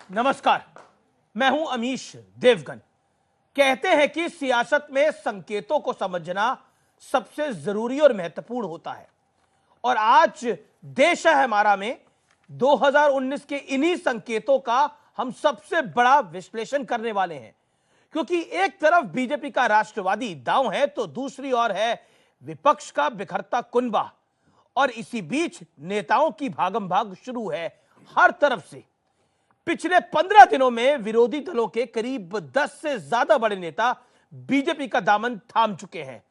नमस्कार, मैं हूं अमीश देवगन। कहते हैं कि सियासत में संकेतों को समझना सबसे जरूरी और महत्वपूर्ण होता है। और आज देश है हमारा में 2019 के इन्हीं संकेतों का हम सबसे बड़ा विश्लेषण करने वाले हैं। क्योंकि एक तरफ बीजेपी का राष्ट्रवादी दांव है तो दूसरी ओर है विपक्ष का बिखरता कुनबा। और इसी बीच नेताओं की भागम भाग शुरू है हर तरफ से। पिछले 15 दिनों में विरोधी दलों के करीब 10 से ज्यादा बड़े नेता बीजेपी का दामन थाम चुके हैं।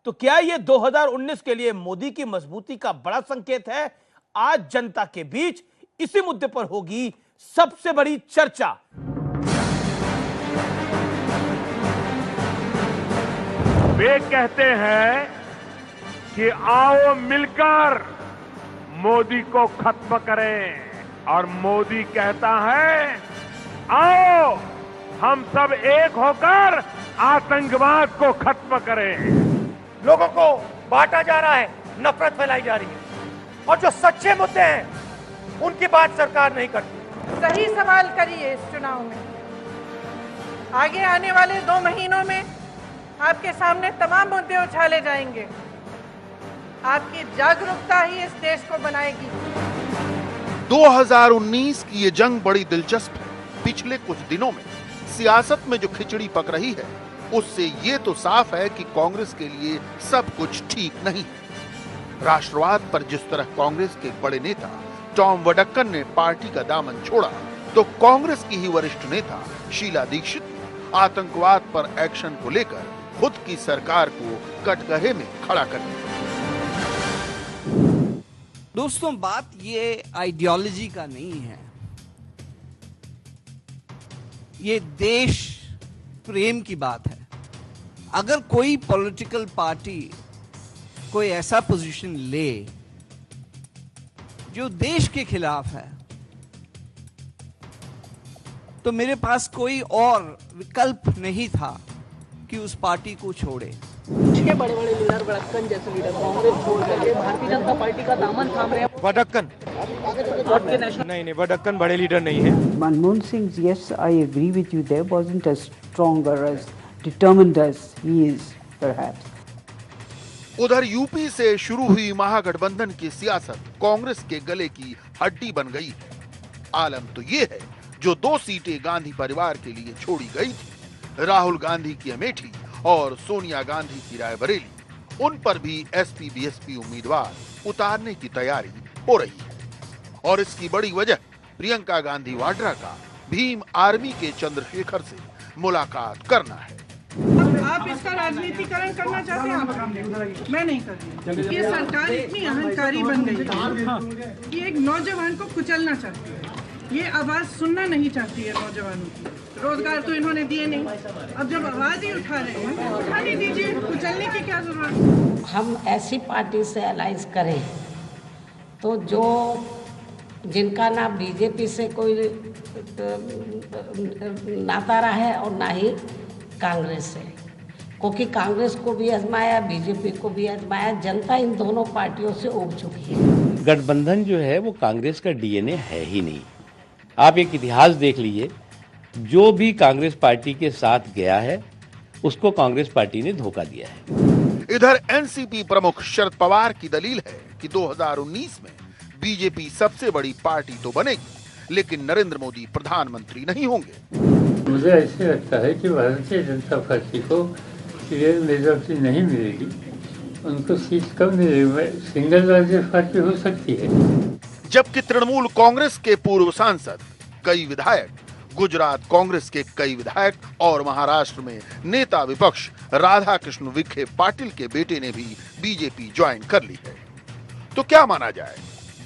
तो क्या यह 2019 के लिए मोदी की मजबूती का बड़ा संकेत है? आज जनता के बीच इसी मुद्दे पर होगी सबसे बड़ी चर्चा। वे कहते हैं कि आओ मिलकर मोदी को खत्म करें, और मोदी कहता है आओ हम सब एक होकर आतंकवाद को खत्म करें। लोगों को बांटा जा रहा है, नफरत फैलाई जा रही है, और जो सच्चे मुद्दे हैं उनकी बात सरकार नहीं करती। सही सवाल करिए इस चुनाव में। आगे आने वाले 2 महीनों में आपके सामने तमाम मुद्दे उछाले जाएंगे। आपकी जागरूकता ही इस देश को बनाएगी। 2019 की ये जंग बड़ी दिलचस्प है। पिछले कुछ दिनों में सियासत में जो खिचड़ी पक रही है उससे ये तो साफ है कि कांग्रेस के लिए सब कुछ ठीक नहीं है। राष्ट्रवाद पर जिस तरह कांग्रेस के बड़े नेता टॉम वडक्कन ने पार्टी का दामन छोड़ा, तो कांग्रेस की ही वरिष्ठ नेता शीला दीक्षित ने आतंकवाद पर एक्शन को लेकर खुद की सरकार को कटघरे में खड़ा कर दिया। दोस्तों, बात ये आइडियोलॉजी का नहीं है, ये देश प्रेम की बात है। अगर कोई पॉलिटिकल पार्टी कोई ऐसा पोजीशन ले जो देश के खिलाफ है, तो मेरे पास कोई और विकल्प नहीं था कि उस पार्टी को छोड़े। के बड़े बड़े लीडर वडक्कन जैसे लीडर कांग्रेस छोड़ करके भारतीय जनता पार्टी का दामन थाम रहे हैं। वडक्कन नहीं, वडक्कन बड़े लीडर नहीं है। Manmohan Singh, yes, I agree with you. There wasn't as stronger, as determined as he is, perhaps. उधर यूपी से शुरू हुई महागठबंधन की सियासत कांग्रेस के गले की हड्डी बन गई है। आलम तो ये है, जो 2 सीटें गांधी परिवार के लिए छोड़ी गई थी, राहुल गांधी की अमेठी और सोनिया गांधी की रायबरेली, उन पर भी एसपी बीएसपी उम्मीदवार उतारने की तैयारी हो रही है। और इसकी बड़ी वजह प्रियंका गांधी वाड्रा का भीम आर्मी के चंद्रशेखर से मुलाकात करना है। आप इसका राजनीतिकरण करना चाहते हैं? मैं नहीं कर रही। ये सरकार इतनी अहंकारी बन गई है कि एक नौजवान को कुचलना चाहती है। ये आवाज सुनना नहीं चाहती है नौजवानों की। रोजगार तो इन्होंने दिए नहीं, अब जब आवाज ही उठा रहे हैं तो उठाने दीजिए, कुचलने की क्या जरूरत है। हम ऐसी पार्टी से अलाइज करें तो जो जिनका ना बीजेपी से कोई नाता रहा है और ना ही कांग्रेस से, क्योंकि कांग्रेस को भी आजमाया, बीजेपी को भी आजमाया। जनता इन दोनों पार्टियों से उब चुकी है। गठबंधन जो है वो कांग्रेस का डीएनए है ही नहीं। आप एक इतिहास देख लीजिए, जो भी कांग्रेस पार्टी के साथ गया है उसको कांग्रेस पार्टी ने धोखा दिया है। इधर एनसीपी प्रमुख शरद पवार की दलील है कि 2019 में बीजेपी सबसे बड़ी पार्टी तो बनेगी, लेकिन नरेंद्र मोदी प्रधानमंत्री नहीं होंगे। मुझे ऐसे लगता है कि भारतीय जनता पार्टी को क्लियर मेजॉरिटी नहीं मिलेगी। उनको सीट कम मिलेगी, सिंगल लार्जेस्ट पार्टी हो सकती है। जबकि तृणमूल कांग्रेस के पूर्व सांसद, कई विधायक, गुजरात कांग्रेस के कई विधायक और महाराष्ट्र में नेता विपक्ष राधा कृष्ण विखे पाटिल के बेटे ने भी बीजेपी ज्वाइन कर ली है। तो क्या माना जाए,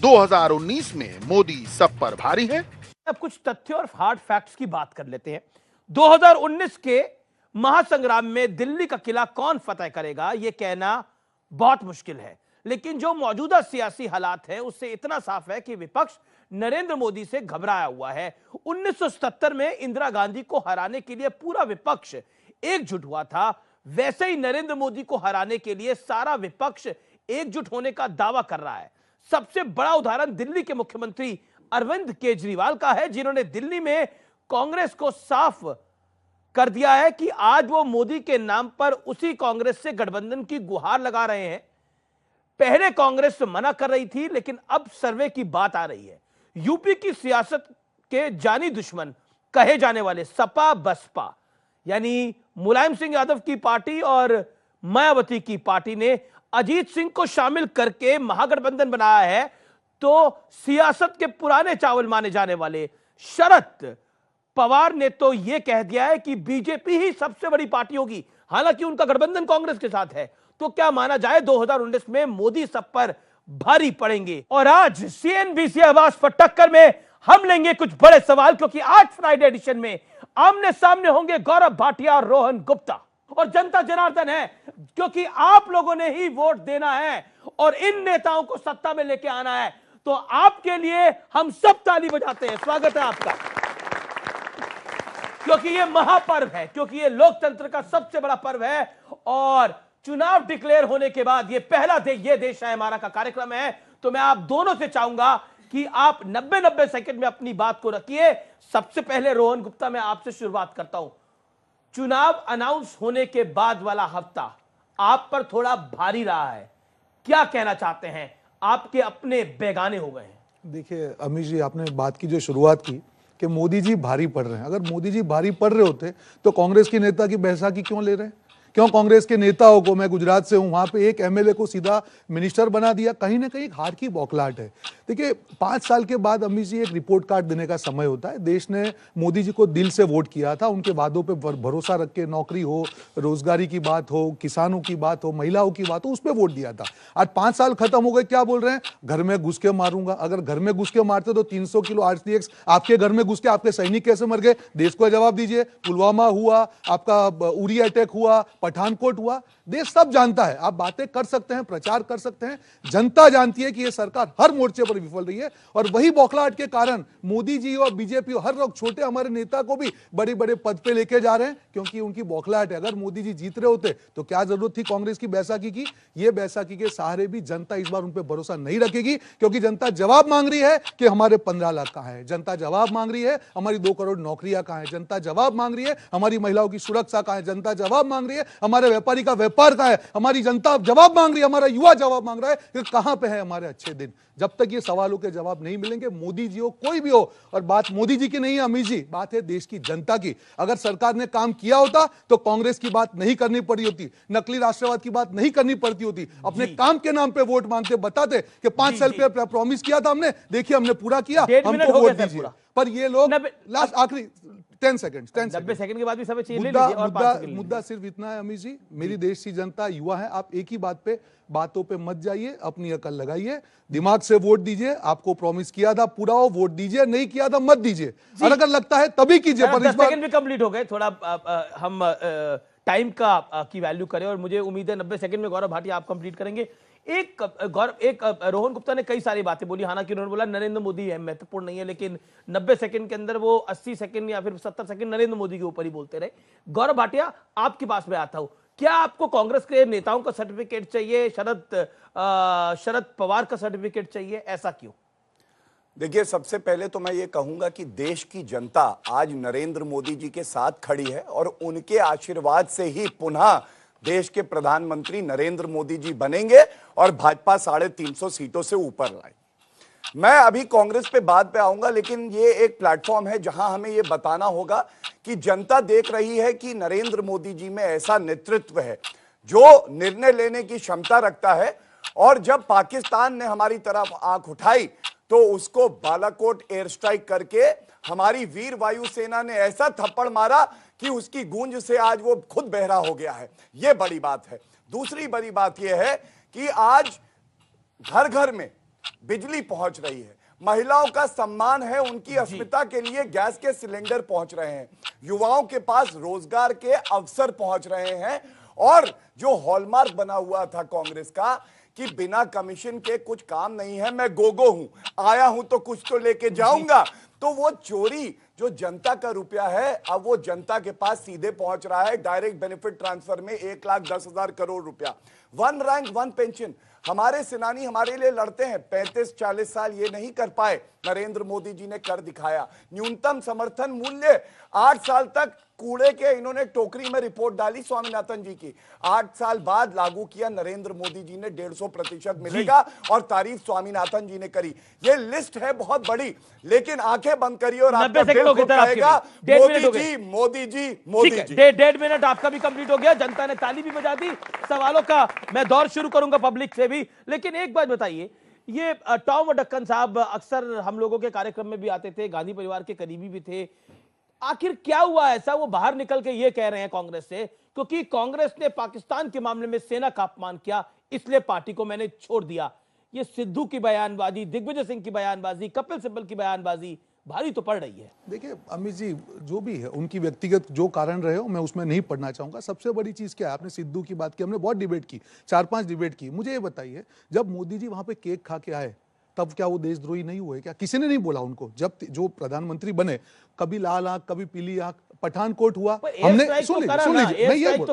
2019 में मोदी सब पर भारी है? अब कुछ तथ्य और हार्ड फैक्ट्स की बात कर लेते हैं। 2019 के महासंग्राम में दिल्ली का किला कौन फतेह करेगा, यह कहना बहुत मुश्किल है। लेकिन जो मौजूदा सियासी हालात हैं उससे इतना साफ है कि विपक्ष नरेंद्र मोदी से घबराया हुआ है। 1977 में इंदिरा गांधी को हराने के लिए पूरा विपक्ष एकजुट हुआ था, वैसे ही नरेंद्र मोदी को हराने के लिए सारा विपक्ष एकजुट होने का दावा कर रहा है। सबसे बड़ा उदाहरण दिल्ली के मुख्यमंत्री अरविंद केजरीवाल का है, जिन्होंने दिल्ली में कांग्रेस को साफ कर दिया है कि आज वो मोदी के नाम पर उसी कांग्रेस से गठबंधन की गुहार लगा रहे हैं। पहले कांग्रेस मना कर रही थी, लेकिन अब सर्वे की बात आ रही है। यूपी की सियासत के जानी दुश्मन कहे जाने वाले सपा बसपा यानी मुलायम सिंह यादव की पार्टी और मायावती की पार्टी ने अजीत सिंह को शामिल करके महागठबंधन बनाया है, तो सियासत के पुराने चावल माने जाने वाले शरद पवार ने तो यह कह दिया है कि बीजेपी ही सबसे बड़ी पार्टी होगी। हालांकि उनका गठबंधन कांग्रेस के साथ है। तो क्या माना जाए 2019 में मोदी सब पर भारी पड़ेंगे? और आज सीएनबीसी आवाज पर टक्कर में हम लेंगे कुछ बड़े सवाल, क्योंकि आज फ्राइडे एडिशन में आमने सामने होंगे गौरव भाटिया और रोहन गुप्ता। और जनता जनार्दन है, क्योंकि आप लोगों ने ही वोट देना है और इन नेताओं को सत्ता में लेके आना है। तो आपके लिए हम सब ताली बजाते हैं, स्वागत है आपका, क्योंकि ये महापर्व है, क्योंकि ये लोकतंत्र का सबसे बड़ा पर्व है। और चुनाव डिक्लेयर होने के बाद ये पहला ये देश है हमारा का कार्यक्रम है। तो मैं आप दोनों से चाहूंगा कि आप 90 सेकंड में अपनी बात को रखिए। सबसे पहले रोहन गुप्ता, मैं आपसे शुरुआत करता हूं। चुनाव अनाउंस होने के बाद वाला हफ्ता आप पर थोड़ा भारी रहा है, क्या कहना चाहते हैं? आपके अपने बेगाने हो गए हैं। देखिए अमित जी, आपने बात की जो शुरुआत की कि मोदी जी भारी पड़ रहे हैं। अगर मोदी जी भारी पड़ रहे होते तो कांग्रेस के नेता की बैसाखी क्यों ले रहे हैं? क्यों कांग्रेस के नेताओं को, मैं गुजरात से हूं, वहां पे एक एमएलए को सीधा मिनिस्टर बना दिया? कहीं ना कहीं हार की बौखलाहट है। देखिए 5 साल के बाद अमित जी एक रिपोर्ट कार्ड देने का समय होता है। देश ने मोदी जी को दिल से वोट किया था, उनके वादों पे भरोसा रख के, नौकरी हो, रोजगारी की बात हो, किसानों की बात हो, महिलाओं की बात हो, उस पर वोट दिया था। आज 5 साल खत्म हो गए, क्या बोल रहे हैं? घर में घुस के मारूंगा। अगर घर में घुस के मारते तो 300 किलो आरसीएक्स आपके घर में घुस के आपके सैनिक कैसे मर गए? देश को जवाब दीजिए। पुलवामा हुआ, आपका उरी अटैक हुआ, पठानकोट हुआ, देश सब जानता है। आप बातें कर सकते हैं, प्रचार कर सकते हैं, जनता जानती है कि यह सरकार हर मोर्चे पर विफल रही है। और वही बौखलाहट के कारण मोदी जी और बीजेपी हर लोग, छोटे हमारे नेता को भी बड़े बड़े पद पे लेके जा रहे हैं, क्योंकि उनकी बौखलाहट है। अगर मोदी जी जीत रहे होते तो क्या जरूरत थी कांग्रेस की बैसाखी की? ये बैसाखी के सहारे भी जनता इस बार उन पर भरोसा नहीं रखेगी, क्योंकि जनता जवाब मांग रही है कि हमारे 15 लाख कहां है। जनता जवाब मांग रही है हमारी 2 करोड़ नौकरियां कहां है। जनता जवाब मांग रही है हमारी महिलाओं की सुरक्षा कहां है। जनता जवाब मांग रही है हमारे व्यापारी का व्यापार कहां है। हमारी जनता जवाब मांग रही है, हमारा युवा जवाब मांग रहा है कि कहां पे है हमारे अच्छे दिन। जब तक ये सवालों के जवाब नहीं मिलेंगे, मोदी जी हो कोई भी हो, और बात मोदी जी की नहीं है अमित जी, बात है देश की जनता की। अगर सरकार ने काम किया होता तो कांग्रेस की बात नहीं करनी पड़ी होती, नकली राष्ट्रवाद की बात नहीं करनी पड़ती होती। अपने काम के नाम पे वोट मांगते, बताते कि 5 साल पे प्रॉमिस किया था हमने, देखिए हमने पूरा किया, हमको वोट दीजिए। पर ये लोग लास्ट आखिरी 10 सेकंड 90 सेकंड के बाद भी सब चाहिए। मुद्दा सिर्फ इतना है अमित जी, मेरी देश की जनता युवा है, आप एक ही बात पे, बातों पे मत जाइए, अपनी अकल लगाइए, दिमाग से वोट दीजिए। आपको प्रॉमिस किया था पूरा हो, वोट दीजिए, नहीं किया था मत दीजिए। और अगर लगता है तभी कीजिए। पर 10 सेकंड भी कंप्लीट हो गए, थोड़ा हम टाइम का की वैल्यू करें, और मुझे उम्मीद है 90 सेकंड में गौरव भाटिया आप कंप्लीट करेंगे। एक रोहन गुप्ता ने कई सारी बातें बोली, हालांकि उन्होंने बोला नरेंद्र मोदी है महत्वपूर्ण नहीं है, लेकिन 90 सेकंड के अंदर वो 80 सेकंड या फिर 70 सेकंड नरेंद्र मोदी के ऊपर ही बोलते रहे। गौरव भाटिया, आपके पास में आता हूं, क्या आपको कांग्रेस के नेताओं का सर्टिफिकेट चाहिए, शरद पवार का सर्टिफिकेट चाहिए, ऐसा क्यों? देखिए, सबसे पहले तो मैं ये कहूंगा कि देश की जनता आज नरेंद्र मोदी जी के साथ खड़ी है और उनके आशीर्वाद से ही पुनः देश के प्रधानमंत्री नरेंद्र मोदी जी बनेंगे और भाजपा 350 सीटों से ऊपर लाएगी। मैं अभी कांग्रेस पे बात पे आऊंगा, लेकिन ये एक प्लेटफॉर्म है जहां हमें ये बताना होगा कि जनता देख रही है कि नरेंद्र मोदी जी में ऐसा नेतृत्व है जो निर्णय लेने की क्षमता रखता है। और जब पाकिस्तान ने हमारी तरफ आंख उठाई तो उसको बालाकोट एयर स्ट्राइक करके हमारी वीर वायुसेना ने ऐसा थप्पड़ मारा कि उसकी गूंज से आज वो खुद बहरा हो गया है। ये बड़ी बात है। दूसरी बड़ी बात यह है कि आज घर घर में बिजली पहुंच रही है, महिलाओं का सम्मान है, उनकी अस्मिता के लिए गैस के सिलेंडर पहुंच रहे हैं, युवाओं के पास रोजगार के अवसर पहुंच रहे हैं। और जो हॉलमार्क बना हुआ था कांग्रेस का कि बिना कमीशन के कुछ काम नहीं है, मैं गोगो हूं, आया हूं तो कुछ तो लेके जाऊंगा, तो वो चोरी जो जनता का रुपया है अब वो जनता के पास सीधे पहुंच रहा है। डायरेक्ट बेनिफिट ट्रांसफर में 1,10,000 करोड़ रुपया, 1 रैंक 1 पेंशन। हमारे सेनानी हमारे लिए लड़ते हैं, 35-40 साल ये नहीं कर पाए, नरेंद्र मोदी जी ने कर दिखाया। न्यूनतम समर्थन मूल्य 8 साल तक कूड़े के इन्होंने टोकरी में रिपोर्ट डाली स्वामीनाथन जी की, 8 साल बाद लागू किया नरेंद्र मोदी जी ने, 150% मिलेगा, और तारीफ स्वामीनाथन जी ने करी। ये लिस्ट है बहुत बड़ी, लेकिन आंखें बंद करिए और आपका दिल खुद कहेगा मोदी जी मोदी जी मोदी जी। 1.5 मिनट आपका भी कंप्लीट हो गया, जनता ने ताली भी बजा दी। सवालों का मैं दौर शुरू करूंगा पब्लिक से भी, लेकिन एक बात बताइए, ये टॉम वडक्कन साहब अक्सर हम लोगों के कार्यक्रम में भी आते थे, गांधी परिवार के करीबी भी थे, आखिर क्या हुआ ऐसा वो बाहर निकल के ये कह रहे हैं कांग्रेस से, क्योंकि कांग्रेस ने पाकिस्तान के मामले में सेना का अपमान किया इसलिए पार्टी को मैंने छोड़ दिया। ये सिद्धू की बयानबाजी, दिग्विजय सिंह की बयानबाजी, कपिल सिब्बल की बयानबाजी भारी तो पड़ रही है। देखिए अमित जी, जो भी है उनकी व्यक्तिगत जो कारण रहे हो मैं उसमें नहीं पढ़ना चाहूंगा। सबसे बड़ी चीज क्या है, आपने सिद्धू की बात की, हमने बहुत डिबेट की, 4-5 डिबेट की। मुझे ये बताइए, जब मोदी जी वहां पे केक खा के आए तब क्या वो देशद्रोही नहीं हुए क्या? किसी ने नहीं बोला उनको। जब जो प्रधानमंत्री बने, कभी लाल आंख कभी पीली आंख, पठानकोट हुआ, हमने सुन लीजिए मैं यही बोल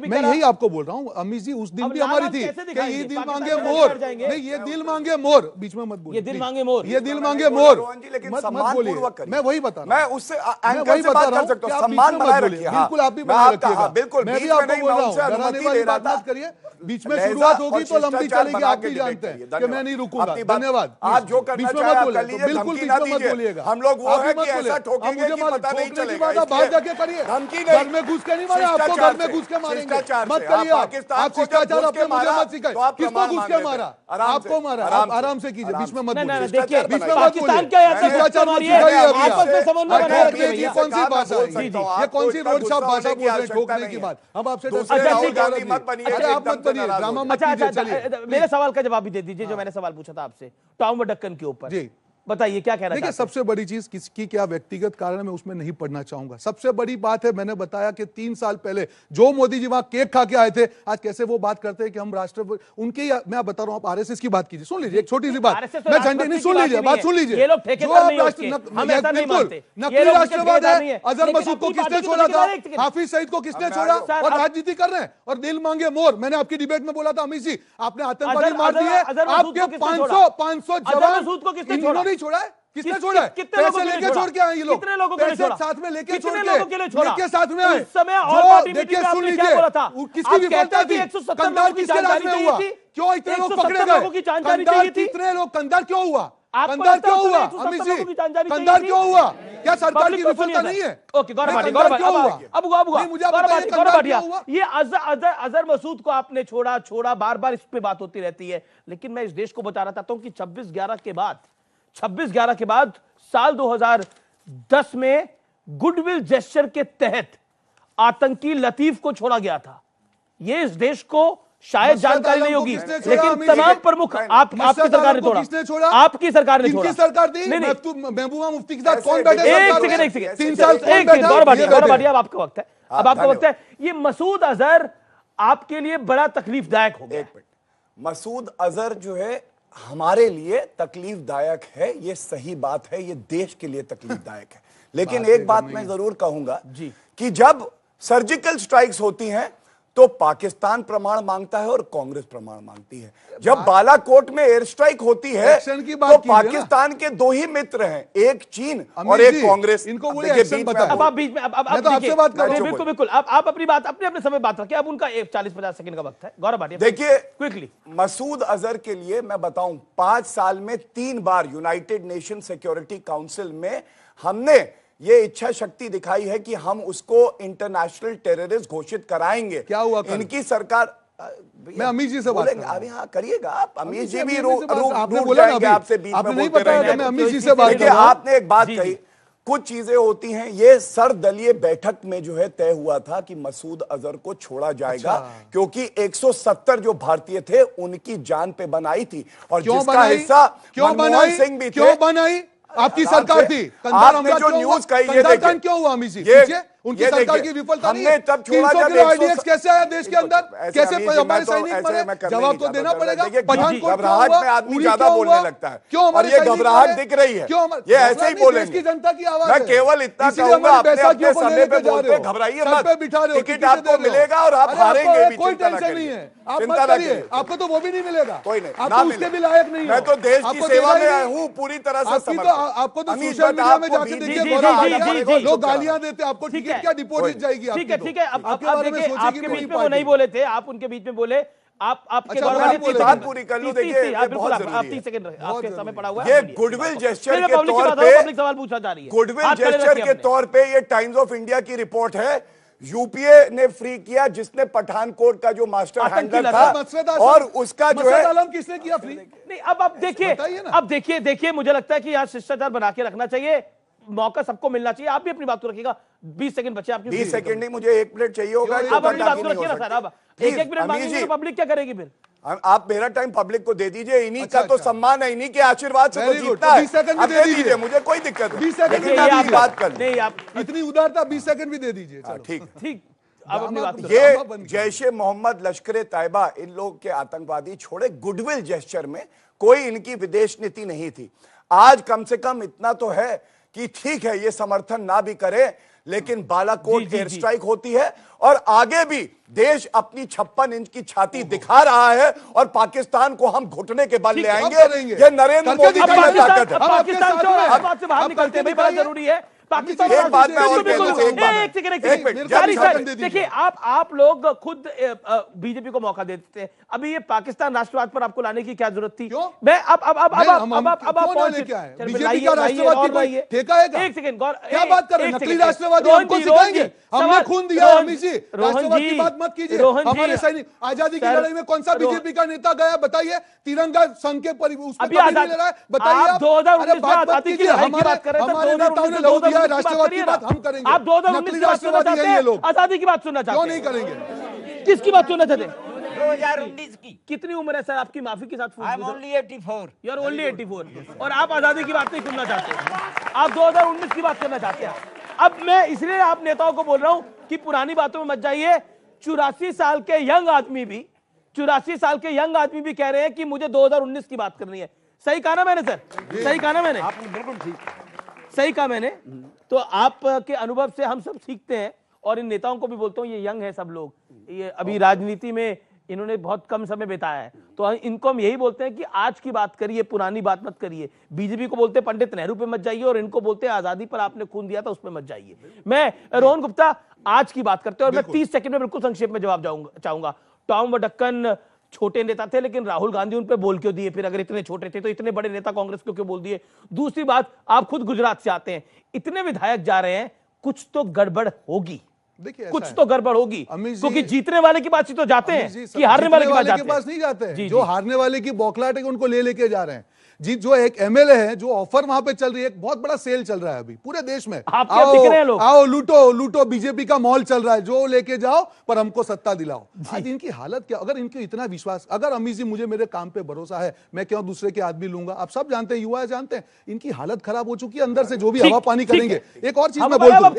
मैं यही आपको बोल रहा हूँ अमित जी, उस दिन भी हमारी थी कि ये दिल मांगे मोर, नहीं ये दिल मांगे मोर, बीच में मत बोलिए, ये दिल मांगे मोर, ये दिल मांगे मोर, मत बोलिए, मैं वही बता रहा हूँ, मैं उससे एंकर से बात कर सकता हूं, सम्मान बनाए रखिए। बिल्कुल आप भी बनाए रखिएगा, बिल्कुल मैं भी आपको बोल रहा हूँ, डराने वाली बात मत करिए। बीच में शुरुआत होगी तो लंबी चलेगी, आप भी जानते हैं कि मैं नहीं रुकूंगा। धन्यवाद। आप जो करना चाहे आप कर लीजिए, बिल्कुल धमकी ना मत दीजिए। बोलिएगा, हम लोग वो है कि ऐसा ठोकेंगे कि पता नहीं चलेगा। बाहर जाके करिए, धमकी नहीं, घर में घुस के नहीं मारे आपको, घर में घुस के मारेंगे मत करिए। आप शिष्टाचार अपने मुझे मत सिखाइए, किसको घुस के मारा, आपको मारा, आप आराम से कीजिए, बीच में मत बोलिए, देखिए बीच में मत बोलिए, शिष्टाचार मत सिखाइए, आपस में समन्वय बनाए रखिए। ये कौन सी भाषा है, ये कौन सी रोड शॉप भाषा बोल रहे हैं ठोकने की बात? हम आपसे मत बनिए, आप मत बनिए, ड्रामा मत कीजिए। चलिए मेरे सवाल का जवाब भी दे दीजिए, जो मैंने सवाल पूछा था आपसे टॉम वडक्कन के ऊपर। जी बताइए क्या कहना देखिए, सबसे बड़ी चीज किसकी क्या व्यक्तिगत कारण है मैं उसमें नहीं पढ़ना चाहूंगा। सबसे बड़ी बात है, मैंने बताया कि 3 साल पहले जो मोदी जी वहां केक खा के आए थे, आज कैसे वो बात करते हैं कि हम राष्ट्र उनकी, मैं बता रहा हूं, आप आरएसएस की बात कीजिए, सुन लीजिए एक छोटी सी बात, मैं झंडे नहीं, सुन लीजिए बात, सुन लीजिए, ये लोग ठेकेदार नहीं होते, हम ऐसा नहीं मानते। नकली राष्ट्रवाद है, अजहर मसूद को किसने छोड़ा था, हाफिज सईद को किसने छोड़ा, और राजनीति कर रहे हैं और दिल मांगे मोर। मैंने आपकी डिबेट में बोला था अमित जी, आपने आतंकवादी मार दिए, आपके 500 जवान इन्होंने नहीं छोड़ा है, किसने छोड़ा है? पैसे लेके छोड़ के आए ये लोग, कितने लोगों के लिए छोड़ा? साथ में लेके छोड़ के साथ में आए। उस समय और पार्टी मीटिंग में आपने क्या बोला था? किसकी विफलता थी? कंधार किसके राज में हुआ? क्यों इतने लोग पकड़े गए? कंधार कितने लोग, कंधार क्यों हुआ? कंधार क्यों हुआ अमित जी? कंधार क्यों हुआ? क्या सरकार की विफलता नहीं है? ओके, गौरव भाटिया, ये अजहर मसूद को आपने छोड़ा, बार-बार इस पे बात होती रहती है, लेकिन मैं इस देश को बता रहा था कि 26/11 के बाद साल 2010 में गुडविल जेस्चर के तहत आतंकी लतीफ को छोड़ा गया था। ये इस देश को शायद जानकारी नहीं होगी, लेकिन तमाम प्रमुख आपकी सरकार ने छोड़ा, आपकी सरकार ने छोड़ा। सरकार दी महबूबा मुफ्ती के साथ कौन बैठे? एक सेकंड 3 साल गौरव भाटिया, अब आपका वक्त है, अब आपका वक्त है। ये मसूद अजहर आपके लिए बड़ा तकलीफदायक हो गया। मसूद अजहर जो है हमारे लिए तकलीफदायक है, ये सही बात है, ये देश के लिए तकलीफदायक है। लेकिन एक बात मैं जरूर कहूंगा कि जब सर्जिकल स्ट्राइक्स होती हैं तो पाकिस्तान प्रमाण मांगता है और कांग्रेस प्रमाण मांगती है। जब बालाकोट में एयर स्ट्राइक होती है तो पाकिस्तान के 2 ही मित्र हैं, एक चीन और एक कांग्रेस। इनको बोले एक्शन बताओ। अब आप बीच में आपसे बात कर रहे हैं, बिल्कुल आप अपनी बात अपने समय बात रखिए। अब उनका 40-50 सेकंड का वक्त है। गौरव भाटिया देखिए, क्विकली मसूद अजहर के लिए मैं बताऊं, 5 साल में 3 बार यूनाइटेड नेशन सिक्योरिटी काउंसिल में हमने ये इच्छा शक्ति दिखाई है कि हम उसको इंटरनेशनल टेररिस्ट घोषित कराएंगे। क्या हुआ? इनकी सरकार, मैं अमित जी से बात बोलेंगे अभी, हाँ करिएगा आप, अमित जी भी आपने बोला ना, आपसे बीच में बोलते रहेंगे। मैं अमित जी से बात कर रहा हूं। आपने एक बात कही, कुछ चीजें होती हैं, ये सर्वदलीय बैठक में जो है तय हुआ था कि मसूद अजहर को छोड़ा जाएगा, क्योंकि 170 जो भारतीय थे उनकी जान पे बनाई थी, और जिसका हिस्सा मनमोहन सिंह भी थे। क्यों बनाई? आपकी सरकार थी। आपने जो न्यूज कही, ये देखिए क्यों हुआ अमित जी? उनकी ये सरकार देखिए, की विफलता नहीं हमने है। तब छोड़ा 300 जब किलो 100 आईडीएक्स कैसे आया देश के अंदर, ऐसे कैसे अमीर जी, हमारे मैं तो सैनिक ऐसे मरे, मैं करना जवाब नहीं तो चाहता देना था। पड़ेगा। देखिए, पठानकोट घबराहट क्यों में हुआ, आदमी उरी ज्यादा क्यों बोलने हुआ? लगता है क्यों और हमारे ये सैनिक घबराहट मरे? दिख रही है, क्यों हमारे- ये ऐसे ही घबराहट नहीं, बोलेंगे। देश की जनता की आवाज मैं है। केवल इतना इसीलिए कहूंगा, हमारे अपने अपने बैसाखियों को समय लेके पे जा बोलते रहे हो, घबराइए सर मत, पे बिठा रहे हो, टिकट टिकटें आपको दे रहे हो। मिलेगा और आप अरे आपको हारेंगे भी, कोई चिंता ना टेंशन नहीं करिए, है, आप चिंता मत ना करिए, करिए। आपको तो वो भी नहीं मिलेगा, कोई नहीं, आप ना तो उसके मिले। भी लायक नहीं हो। मैं तो देश की आपको सेवा देना ही में नहीं। हूँ पूरी तरह से आपकी तो समर्पित। आपको तो अमीर सोशल बट मीडिया में आपको जाके बीच देखिए, बीच गौरव में भैया, आगे लोग चुप गालियां करा। देते हैं आपको, ठीक टिकट है। क्या डिपॉजिट जाएगी ठीक है, आपकी ठीक है। तो। अब आपके आप बारे में देखिए, सोचेगी आपके पूरी बीच में वो पार्टी। नहीं बोले थे, आप उनके बीच में बोले, आपके अच्छा, गौरव मैं वाले बोले 30 थे। सेकंड, पूरी कर लूं, 30 देखिए, आप ये बिल्कुल, बहुत आप जरूरी 30 है। सेकंड बहुत आपके जरूरी समय पड़ा हुआ है, ये आप बोलिए। गुडविल जेस्चर फिर मैं के पब्लिक की तौर बात करूं, पे, पब्लिक सवाल पूछा जा रही है। गुडविल हाथ खड़े जेस्चर रखिए के अपने। तौर पे ये टाइम्स ऑफ इंडिया की रिपोर्ट है, यूपीए ने फ्री किया, जिसने पठानकोट का जो मास्टर आतंकी हैंडलर लगा। था और उसका जो है आलम किसने किया फ्री? नहीं, अब देखिए, बताइए ना। अब देखिए, मुझे लगता है कि यहाँ शिष्टाचार बना के रखना चाहिए, मौका सबको मिलना चाहिए। आप भी अपनी बात को रखिएगा, 20 सेकंड बचे आपके। 20 सेकंड नहीं, मुझे 1 मिनट चाहिए होगा। आप अपनी बात को रखिए ना सर, अब एक मिनट अमीर मांगेंगे जी, तो पब्लिक क्या करेगी फिर? आप मेरा टाइम पब्लिक को दे दीजिए, इन्हीं अच्छा, का तो अच्छा। सम्मान है, इन्हीं के आशीर्वाद से तो Very good, जीतना तो है। 20 सेकंड भी आप दे दे दीजिए। दीजिए, मुझे कोई दिक्कत नहीं। 20 सेकंड लेकिन भी मैं दे आपकी दीजिए। बात कर लूं। नहीं, आप इतनी उदारता, 20 सेकंड भी दे दीजिए। हाँ, चलो ठीक। ठीक, आप अपनी बात करो। ये जैशे मोहम्मद, लश्कर तैयबा, इन लोग के आतंकवादी छोड़े, गुडविल जेस्चर में कोई इनकी विदेश नीति नहीं थी। आज कम से कम इतना तो है कि ठीक है, ये समर्थन ना भी करे, लेकिन बालाकोट एयर स्ट्राइक होती है और आगे भी देश अपनी 56 इंच की छाती दिखा रहा है और पाकिस्तान को हम घुटने के बल ले आएंगे। ये नरेंद्र मोदी की ताकत है। पाकिस्तान छोड़ो, अब बात से बाहर निकलते हैं भाई, बड़ा जरूरी है। पाकिस्तान एक बात मैं और बिल्कुल, कहना चाहूं, एक बात है। एक सेकंड, एक मिनट, जारी जारी सर, दे दीजिए। देखिए, आप लोग खुद बीजेपी को मौका देते हैं। अभी ये पाकिस्तान राष्ट्रवाद पर आपको लाने की क्या जरूरत थी? क्यों? मैं अब बीजेपी का राष्ट्रवाद की कोई ठेका है क्या? एक सेकंड गौर, क्या बात कर रहे हैं? नकली राष्ट्रवादी हमको सिखाएंगे? हमने खून दिया है अमीर जी, राष्ट्रवाद की बात मत कीजिए। हमारे सैनिक आजादी की लड़ाई में कौन सा बीजेपी का नेता गया बताइए? तिरंगा संघ के उसमें कभी नहीं ले रहा है, बताइए आप। 2019 बात मत कीजिए, हमारे नेताओं ने लहू दिया है, राष्ट्रवाद की बात हम करेंगे। आप 2019 नकली की बात सुनना राष्ट्रवादी चाहते हैं ये हैं, लोग, आजादी की बात सुनना चाहते क्यों हैं? नहीं करेंगे? किसकी बात सुनना चाहते हैं? 2019 की। कितनी उम्र है सर आपकी? माफी के साथ I am only 84। You are only 84 और आप आजादी की बात नहीं सुनना चाहते, आप 2019 की बात करना चाहते हैं। अब मैं इसलिए आप नेताओं को बोल रहा हूं कि पुरानी बातों में मत जाइए। 84 साल के यंग आदमी भी 84 साल के यंग आदमी भी कह रहे हैं कि मुझे 2019 की बात करनी है। सही कहा ना मैंने सर? सही कहा ना मैंने? आपने बिल्कुल ठीक। सही कहा मैंने? तो आपके अनुभव से हम सब सीखते हैं और इन नेताओं को भी बोलता हूं, ये यंग है सब लोग, ये अभी राजनीति में इन्होंने बहुत कम समय बिताया है, तो इनको हम यही बोलते हैं कि आज की बात करिए, पुरानी बात मत करिए। बीजेपी को बोलते हैं पंडित नेहरू पे मत जाइए और इनको बोलते हैं आजादी पर आपने खून दिया था उस पर मत जाइए। मैं रोहन गुप्ता आज की बात करते हैं और मैं 30 सेकंड में बिल्कुल संक्षेप में जवाब चाहूंगा। टॉम व ढक्कन छोटे नेता थे, लेकिन राहुल गांधी उन पे बोल क्यों दिए? फिर अगर इतने छोटे थे तो इतने बड़े नेता कांग्रेस को क्यों बोल दिए? दूसरी बात, आप खुद गुजरात से आते हैं, इतने विधायक जा रहे हैं, कुछ तो गड़बड़ होगी, कुछ तो गड़बड़ होगी, क्योंकि जीतने वाले की बात तो जाते हैं कि हारने वाले के पास नहीं जाते हैं। जो हारने वाले की बौखलाहट है उनको ले लेके जा रहे हैं। जी, जो एक एमएलए है, जो ऑफर वहां पे चल रही है, एक बहुत बड़ा सेल चल रहा है अभी पूरे देश में। आओ लूटो लूटो, बीजेपी का मॉल चल रहा है, जो लेके जाओ पर हमको सत्ता दिलाओ। आज इनकी हालत क्या? अगर इनको इतना विश्वास, अगर अमीर जी मुझे मेरे काम पे भरोसा है, मैं क्यों दूसरे के आदमी लूंगा? आप सब जानते हैं, युवा जानते हैं, इनकी हालत खराब हो चुकी है अंदर से, जो भी हवा पानी करेंगे। एक और चीज मैं बोल दूं, अब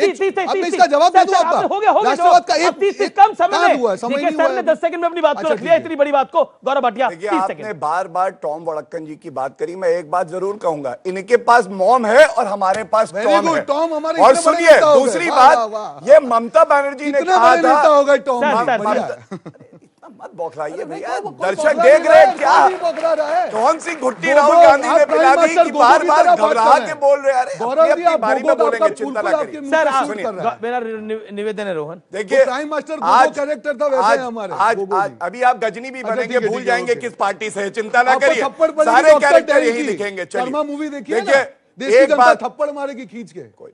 मैं इसका जवाब दे दूं आपका, राष्ट्रवाद का एक कम समय हुआ है, समय नहीं हुआ है। 10 सेकंड में अपनी बात को रख लिया, इतनी बड़ी बात को। गौरव भाटिया, आपने बार बार टॉम वड़क्कन जी की बात करी, मैं एक बात जरूर कहूंगा, इनके पास मॉम है और हमारे पास टॉम है। टॉम हमारे और सुनिए दूसरी बात, ये ममता बनर्जी ने कहा था, टॉम मत बौखलाइए भैया, दर्शक देख रहे हैं क्या? कौन सी घुट्टी राहुल गांधी ने पिला दी कि बार बार घबरा के बोल रहे? अरे अपनी बारी में बोलेंगे, चिंता ना करिए। सर मेरा निवेदन है रोहन, देखिए प्राइम मास्टर कैरेक्टर था वैसे हमारे। आज अभी आप गजनी भी बनेंगे, भूल जाएंगे किस पार्टी से, चिंता ना करिए, सारे कैरेक्टर यही दिखेंगे। चलिए मूवी देखिए, देश की जनता थप्पड़ मारेगी खींच के। कोई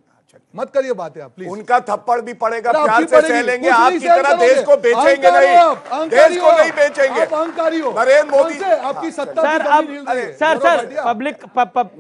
मत करिए बातें आप प्लीज। उनका थप्पड़ भी पड़ेगा, प्यार से सह लेंगे। आपकी तरह देश को बेचेंगे नहीं, देश को नहीं बेचेंगे। अहंकारी हो नरेंद्र मोदी आपकी सत्ता सर पब्लिक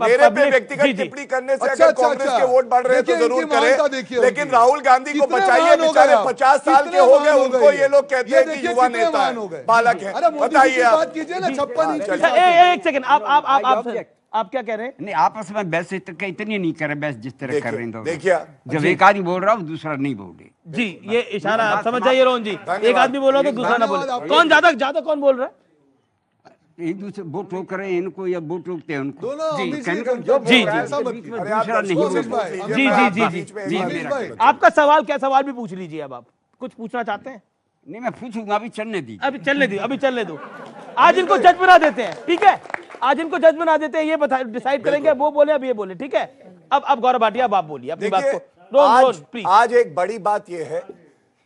मेरे पे व्यक्तिगत टिप्पणी करने से अगर कांग्रेस के वोट बढ़ रहे हैं तो जरूर करें, लेकिन राहुल गांधी को बचाइए, बेचारे 50 साल के हो गए, उनको ये लोग कहते हैं कि युवा नेता बालक है। बताइए आप। एक सेकंड, आप आप क्या कह रहे हैं? नहीं, आपस में बहस इतनी नहीं कर रहे, बहस जिस तरह कर रहे हैं। देखिए जब एक आदमी बोल रहा हूँ दूसरा नहीं बोल रहे जी, ये इशारा आप समझ जाइए रोहन जी, एक आदमी बोल रहा है तो दूसरा ना बोले। कौन ज्यादा कौन बोल रहा है? एक दूसरे वोट रोक रहे हैं इनको या वोट रोकते हैं उनको। जी, आपका सवाल क्या सवाल भी पूछ लीजिए। अब आप कुछ पूछना चाहते हैं? नहीं, मैं पूछूंगा, अभी चलने दी, अभी चलने दो। आज इनको जज बना देते हैं, ठीक है? आज इनको जज बना देते हैं, ये बता डिसाइड करेंगे वो बोले अब ये बोले, ठीक है? अब गौरव भाटिया अब आप बोलिए अपनी बात को। आज एक बड़ी बात यह है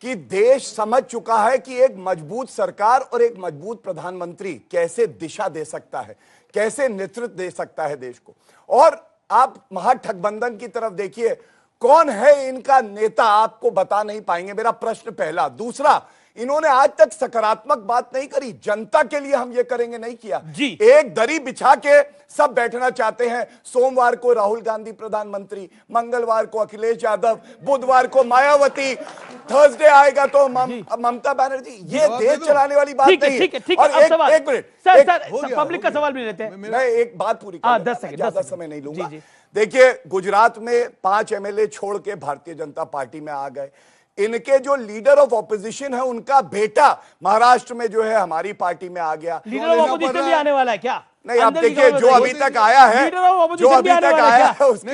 कि देश समझ चुका है कि एक मजबूत सरकार और एक मजबूत प्रधानमंत्री कैसे दिशा दे सकता है, कैसे नेतृत्व दे सकता है देश को। और आप महागठबंधन की तरफ देखिए, कौन है इनका नेता आपको बता नहीं पाएंगे, मेरा प्रश्न पहला। दूसरा, इन्होंने आज तक सकारात्मक बात नहीं करी, जनता के लिए हम ये करेंगे नहीं किया जी। एक दरी बिछा के सब बैठना चाहते हैं। सोमवार को राहुल गांधी प्रधानमंत्री, मंगलवार को अखिलेश यादव, बुधवार को मायावती, थर्सडे आएगा तो ममता बनर्जी। ये देश चलाने वाली बात नहीं है। और एक मिनट सर, पब्लिक का सवाल भी लेते हैं। मैं एक बात पूरी कर, 10 सेकंड, ज्यादा समय नहीं लूंगा। देखिए, गुजरात में 5 एमएलए छोड़ के भारतीय जनता पार्टी में आ गए। इनके जो लीडर ऑफ ऑपोजिशन है उनका बेटा महाराष्ट्र में जो है हमारी पार्टी में आ गया। लीडर ऑफ ऑपोजिशन भी आने वाला है क्या? नहीं, आप देखिए जो अभी तक आया है, जो अभी तक आया है उसकी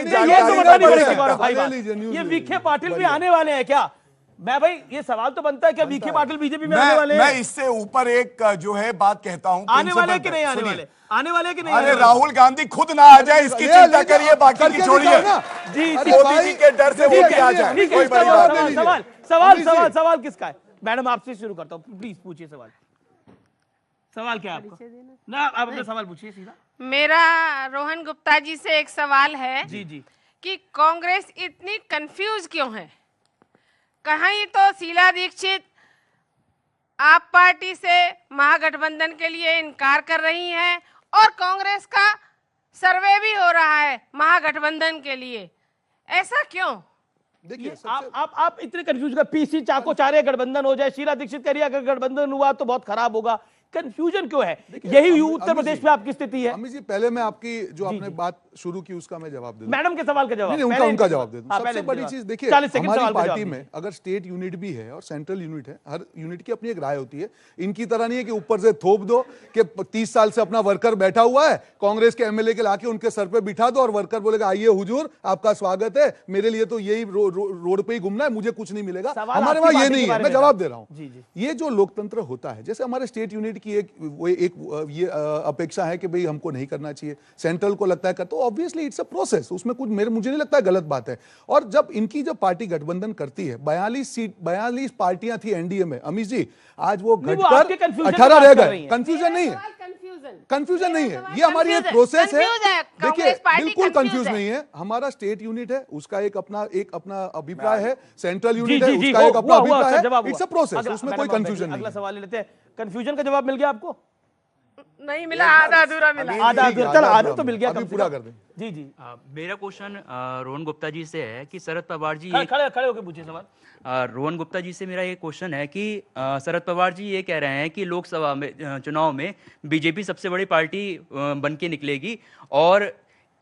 ये विखे पाटिल भी आने वाले हैं क्या? मैं भाई ये सवाल तो बनता है क्या विखे पाटिल बीजेपी में आने वाले हैं? मैं इससे ऊपर एक जो है बात कहता हूं, आने वाले कि नहीं आने वाले? आने वाले कि नहीं? अरे राहुल गांधी खुद ना आ जाए इसकी चिंता करिए, बाकी की छोड़िए। जी, मोदी जी के डर से वो भी आ जाए। कोई बड़ी बात नहीं। सवाल किसका है? मैडम आपसे शुरू करता हूँ, प्लीज पूछिए सवाल क्या है आपका? ना आप अपना सवाल पूछिए सीधा। मेरा रोहन गुप्ता जी से एक सवाल है जी कि कांग्रेस इतनी कंफ्यूज क्यों है? कहीं तो शीला दीक्षित आप पार्टी से महागठबंधन के लिए इनकार कर रही हैं और कांग्रेस का सर्वे भी हो रहा है महागठबंधन के लिए, ऐसा क्यों? देखिए आप इतने कंफ्यूज कर, पीसी चाकोचार्य गठबंधन हो जाए, शीला दीक्षित कह रही है अगर गठबंधन हुआ तो बहुत खराब होगा, कंफ्यूजन क्यों है? यही उत्तर प्रदेश में आपकी स्थिति है। अमित जी, पहले मैं आपकी जो आपने बात शुरू की उसका मैं जवाब दे दूं। मैडम के सवाल का जवाब नहीं, उनका जवाब दे दूं। सबसे बड़ी चीज देखिए, हमारी पार्टी में अगर स्टेट यूनिट भी है और सेंट्रल यूनिट है, हर यूनिट की अपनी एक राय होती है। इनकी तरह नहीं है कि ऊपर से थोप दो कि 30 साल से अपना वर्कर बैठा हुआ है, कांग्रेस के एमएलए के लाके उनके सर पे बिठा दो और वर्कर बोलेगा आइए हुजूर आपका स्वागत है, मेरे लिए तो यही रोड पे ही घूमना है, मुझे कुछ नहीं मिलेगा। हमारे वहां ये नहीं है, मैं जवाब दे रहा हूं। ये जो लोकतंत्र होता है, जैसे हमारे स्टेट यूनिट की एक ये अपेक्षा है कि भाई हमको नहीं करना चाहिए, सेंट्रल को लगता है तो ऑब्वियसली इट्स अ प्रोसेस, उसमें कुछ मुझे नहीं लगता है गलत बात है। और जब इनकी जब पार्टी गठबंधन करती है, 42 पार्टियां थी एनडीए में, अमित जी आज वो घटकर 18 रह गए। कंफ्यूजन नहीं है, कंफ्यूजन नहीं है, ये हमारी एक प्रोसेस है। देखिए बिल्कुल कंफ्यूज नहीं है, हमारा स्टेट यूनिट है उसका एक अपना अभिप्राय है, सेंट्रल यूनिट है उसका एक अपना अभिप्राय है, इट्स अ प्रोसेस, उसमें कोई कंफ्यूजन नहीं। अगला सवाल लेते हैं। कंफ्यूजन का जवाब मिल गया आपको? नहीं मिला, आधा अधूरा मिला। आधा तो मिल गया, अभी पूरा कर दें। जी मेरा क्वेश्चन रोहन गुप्ता जी से है कि शरद पवार जी खड़े होकर पूछिए सवाल। रोहन गुप्ता जी से मेरा ये क्वेश्चन है कि शरद पवार जी ये कह रहे हैं कि लोकसभा में चुनाव में बीजेपी सबसे बड़ी पार्टी बन के निकलेगी, और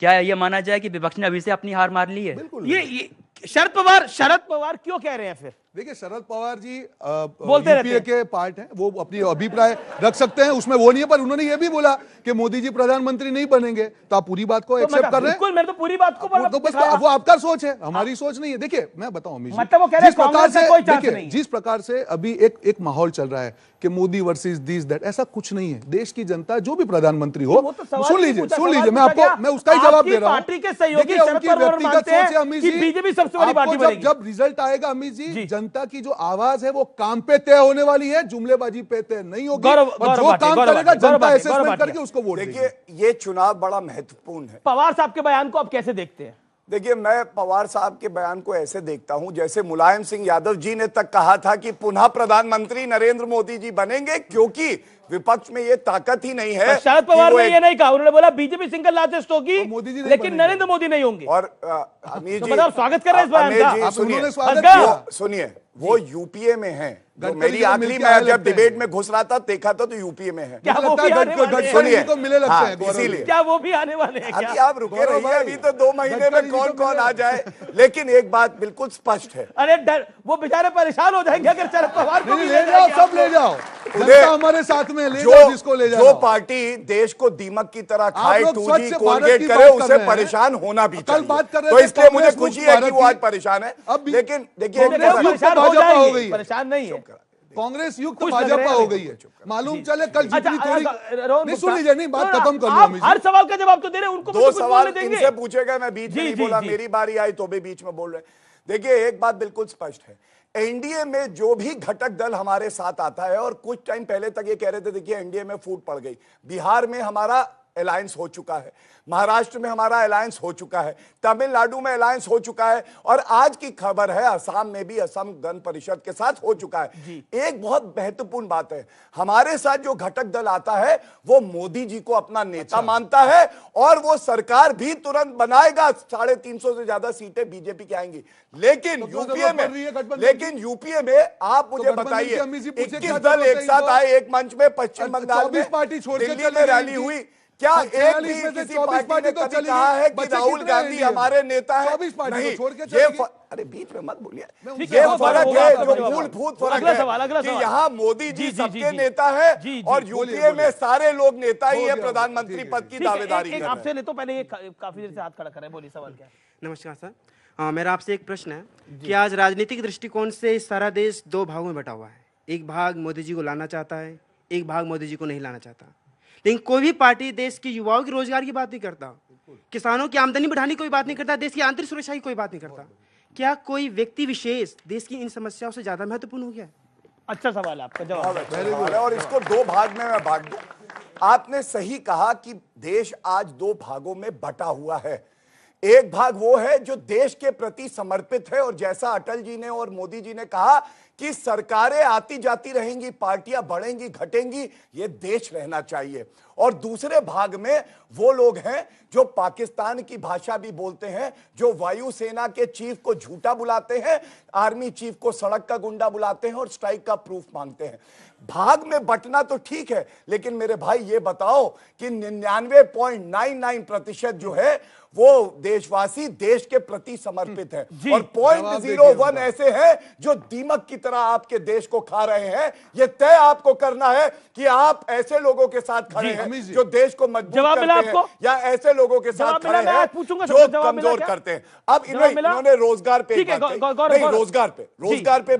क्या ये माना जाए कि विपक्ष ने अभी से अपनी हार मान ली है? ये शरद पवार क्यों कह रहे हैं फिर? देखिए शरद पवार जी यूपीए के पार्ट हैं, वो अपनी अभिप्राय रख सकते हैं, उसमें वो नहीं है, पर उन्होंने ये भी बोला कि मोदी जी प्रधानमंत्री नहीं बनेंगे, तो आप पूरी बात को एक्सेप्ट कर रहे हैं? मैं तो पूरी बात को तो बस वो आपका सोच है, हमारी सोच नहीं है। देखिए मैं बताऊं अमित जी, मतलब वो कह रहे हैं कांग्रेस से कोई चांस नहीं। जिस प्रकार से अभी एक माहौल चल रहा है कि मोदी वर्सेस दिस दैट, ऐसा कुछ नहीं है। देश की जनता जो भी प्रधानमंत्री हो, सुन लीजिए, मैं उसका ही जवाब दे रहा हूं। पार्टी के सहयोगी शरद पवार मानते हैं कि बीजेपी सबसे बड़ी पार्टी बनेगी। जब रिजल्ट आएगा अमित जी, जनता की जो आवाज है वो काम पे तय होने वाली है, जुमलेबाजी पे तय नहीं होगी। और जो काम करेगा जनता असेसमेंट करके उसको वोट देगी। देखिए ये चुनाव बड़ा महत्वपूर्ण है। पवार साहब के बयान को आप कैसे देखते हैं? देखिए मैं पवार साहब के बयान को ऐसे देखता हूं जैसे मुलायम सिंह यादव जी ने तक कहा था कि पुनः प्रधानमंत्री नरेंद्र मोदी जी बनेंगे, क्योंकि विपक्ष में ये ताकत ही नहीं है। शरद पवार ने ये नहीं कहा, उन्होंने बोला बीजेपी सिंगल लार्जेस्ट होगी, लेकिन नरेंद्र मोदी नहीं होंगे। और अमीर जी, मतलब स्वागत कर रहे हैं इस बयान का। सुनिए, वो यूपीए में है। जो मेरी आखिरी में जब डिबेट में घुस रहा था देखा था तो यूपीए में है। क्या वो भी आने वाले हैं? सुनिए, इसीलिए क्या वो भी आने वाले हैं? अभी आप रुके रहिए, अभी तो 2 महीने में कौन कौन आ जाए। लेकिन एक बात बिल्कुल स्पष्ट है, अरे डर, वो बेचारे परेशान हो जाएंगे अगर शरद पवार को भी ले जाओ, सब ले जाओ, हमारे साथ में ले जाओ, जिसको ले जाओ। जो पार्टी देश को दीमक की तरह खाए, 2G कोलगेट करे, उसे परेशान होना भी चाहिए। तो इसलिए मुझे खुशी है कि वो आज परेशान है। लेकिन देखिए, परेशान नहीं है, कांग्रेस युक्त भाजपा हो गई है। मालूम चले कल जितनी थोड़ी नहीं, सुन लीजिए, नहीं बात खत्म कर लो। हर सवाल का जवाब तो दे रहे हैं, उनको 2 सवाल इनसे पूछे गए, मैं बीच में नहीं बोला, मेरी बारी आई तो भी बीच में बोल रहे। देखिए, एक बात बिल्कुल स्पष्ट है, एनडीए में जो भी घटक दल हमारे साथ आता है, और कुछ टाइम पहले तक ये कह रहे थे देखिए एनडीए में फूट पड़ गई, बिहार में हमारा अलायंस हो चुका है, महाराष्ट्र में हमारा अलायंस हो चुका है, तमिलनाडु में अलायंस हो चुका है, और आज की खबर है असम में भी असम गण परिषद के साथ हो चुका है। एक बहुत महत्वपूर्ण बात है, हमारे साथ जो घटक दल आता है वो मोदी जी को अपना नेता मानता है, और वो सरकार भी तुरंत बनाएगा। 350 से ज्यादा सीटें बीजेपी की आएंगी। लेकिन यूपीए में आप मुझे बताइए, 21 दल एक साथ आए एक मंच में, पश्चिम बंगाल में, दिल्ली में रैली हुई, क्या एक भी किसी पार्टी ने कभी कहा है कि राहुल गांधी हमारे नेता है? नहीं, ये अरे बीच में मत बोलिए, ये फर्क है, जो मूलभूत फर्क है कि यहाँ मोदी जी सबके नेता है और यूपीए में सारे लोग नेता ही है, प्रधानमंत्री पद की दावेदारी कर रहे हैं। आपसे नहीं तो पहले ये काफी देर से हाथ खड़ा कर रहे हैं, बोलिए सवाल क्या है? नमस्कार सर, मेरा आपसे एक प्रश्न है कि आज राजनीतिक दृष्टिकोण से सारा देश 2 भागों में बटा हुआ है। एक भाग मोदी जी को लाना चाहता है, एक भाग मोदी जी को नहीं लाना चाहता। लेकिन कोई भी पार्टी देश के युवाओं के रोजगार की बात नहीं करता, किसानों की आमदनी बढ़ाने की कोई बात नहीं करता, देश की आंतरिक सुरक्षा की कोई बात नहीं करता। क्या कोई व्यक्ति विशेष देश की इन समस्याओं से ज्यादा महत्वपूर्ण हो गया? अच्छा सवाल है आपका, जवाब। और इसको 2 भाग में मैं बांट दूं। आपने सही कहा कि देश आज 2 भागों में बटा हुआ है। एक भाग वो है जो देश के प्रति समर्पित है, और जैसा अटल जी ने और मोदी जी ने कहा कि सरकारें आती जाती रहेंगी, पार्टियां बढ़ेंगी घटेंगी, ये देश रहना चाहिए। और दूसरे भाग में वो लोग हैं जो पाकिस्तान की भाषा भी बोलते हैं, जो वायुसेना के चीफ को झूठा बुलाते हैं, आर्मी चीफ को सड़क का गुंडा बुलाते हैं और स्ट्राइक का प्रूफ मांगते हैं। भाग में बटना तो ठीक है, लेकिन मेरे भाई ये बताओ कि 99.99% जो है वो देशवासी देश के प्रति समर्पित है, और 0.01 ऐसे हैं जो दीमक की तरह आपके देश को खा रहे हैं। ये तय आपको करना है कि आप ऐसे लोगों के साथ खड़े हैं जो देश को मजबूत करते हैं, या ऐसे लोगों के साथ खड़े हैं जो कमजोर करते हैं। अब इन्होंने रोजगार पे रोजगार पे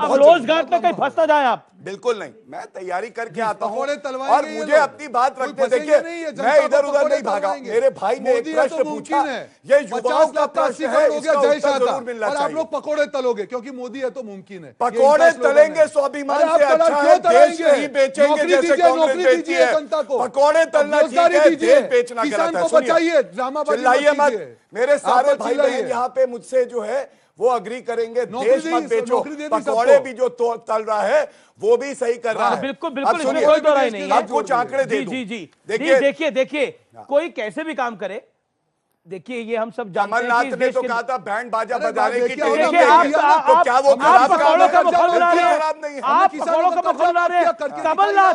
कहीं फंसना जाए आप, बिल्कुल नहीं, मैं तैयारी करके आता हूँ और मुझे अपनी बात रखते। देखिए, मैं इधर उधर नहीं भागा। मेरे भाई ने एक प्रश्न पूछा, ये युवाओं का प्रश्न है, इसका उत्तर जरूर मिलना चाहिए। आप लोग पकोड़े तलोगे क्योंकि मोदी है तो मुमकिन है। पकोड़े तलेंगे स्वाभिमान से अच्छा है देश नहीं बेचेंगे जैसे कांग्रेस बेचती है। पकोड़े तलना ठीक है, देश बेचना गलत है। बचाइए, ड्रामाबाजी चिल्लाइए मत। मेरे सारे भाई बहन यहाँ पे मुझसे जो है वो अग्री करेंगे, देश मत बेचो। पकौड़े भी जो तल रहा है वो भी सही कर रहा है। बिल्कुल बिल्कुल, इसमें कोई दो राय नहीं है। अब कुछ आंकड़े दे दूं। जी देखिए कोई कैसे भी काम करे, देखिए ये हम सब जानते हैं। कमलनाथ ने तो कहा था बैंड बाजा बजाने की, क्या वो खराब नहीं है? आप पकौड़ों का मखौल बना रहे हैं।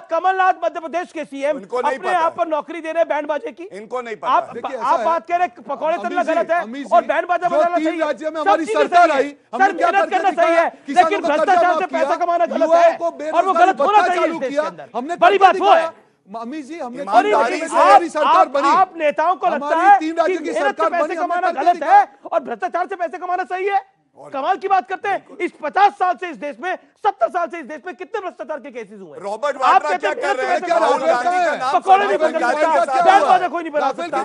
कमलनाथ मध्य प्रदेश के सीएम अपने आप पर नौकरी दे रहे हैं बैंड बाजे की। इनको नहीं पता। आप बात कह रहे पकौड़े तलना गलत है और बैंड बाजा बजाना सही है। राज्य में हमारी सरकार आई, सर मेहनत करना सही है, लेकिन भ्रष्टाचार से पैसा कमाना गलत है और वो गलत होना चाहिए। हमने बड़ी बात वो है अमित जी, हमने सरकार बनी। आप नेताओं को लगता है कि मेहनत से पैसे कमाना गलत है और भ्रष्टाचार से पैसे कमाना सही है? कमाल की बात करते हैं। इस 50 साल से इस देश में, 70 साल से इस देश में कितने भ्रष्टाचार के केसेस हुए? रॉबर्ट वाड्रा क्या कर रहे हैं? पकौड़े नहीं बन सकता, कोई नहीं बना सकता।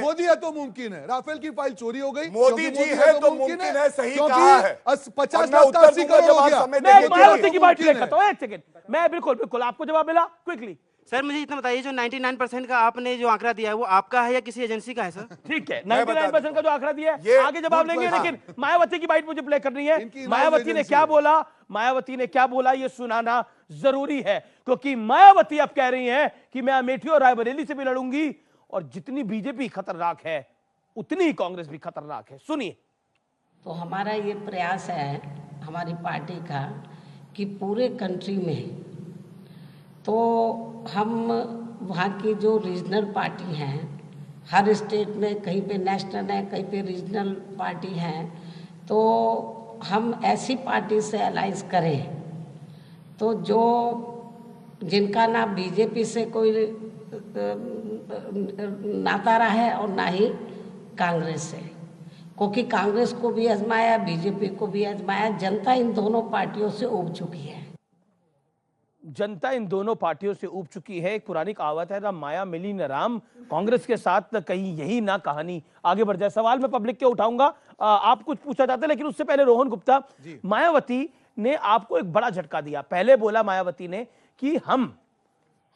मोदी है तो मुमकिन है। राफेल की फाइल चोरी हो गई, मोदी जी है तो मुमकिन है, सही कहा है। 50 लाख का 80 करोड़ हो गया। मैं मायावती की बात करता हूँ, एक सेकंड। मैं बिल्कुल आपको जवाब मिला क्विकली। सर मुझे इतना बताइए, जो 99% का आपने जो आंकड़ा दिया है वो आपका है या किसी एजेंसी का है? सर ठीक है, 99% का जो आंकड़ा दिया है आगे जवाब लेंगे, लेकिन मायावती की बाइट मुझे प्ले करनी है। मायावती ने क्या बोला, ये सुनाना जरूरी है, क्योंकि मायावती अब कह रही हैं कि मैं अमेठी और रायबरेली से भी लड़ूंगी, और जितनी बीजेपी खतरनाक है उतनी ही कांग्रेस भी खतरनाक है। सुनिए। तो हमारा ये प्रयास है हमारी पार्टी का कि पूरे कंट्री में तो हम वहाँ की जो रीजनल पार्टी हैं, हर स्टेट में कहीं पे नेशनल है, कहीं पे रीजनल पार्टी हैं, तो हम ऐसी पार्टी से अलाइंस करें तो जो जिनका ना बीजेपी से कोई नाता रहा है और ना ही कांग्रेस से, क्योंकि कांग्रेस को भी आजमाया, बीजेपी को भी आजमाया, जनता इन दोनों पार्टियों से उब चुकी है। जनता इन दोनों पार्टियों से उब चुकी है। एक पुरानी कहावत है ना, माया मिली न राम, कांग्रेस के साथ कहीं यही ना कहानी। आगे बढ़ जाए, सवाल मैं पब्लिक के उठाऊंगा, आप कुछ पूछा जाता है, लेकिन उससे पहले रोहन गुप्ता, मायावती ने आपको एक बड़ा झटका दिया। पहले बोला मायावती ने कि हम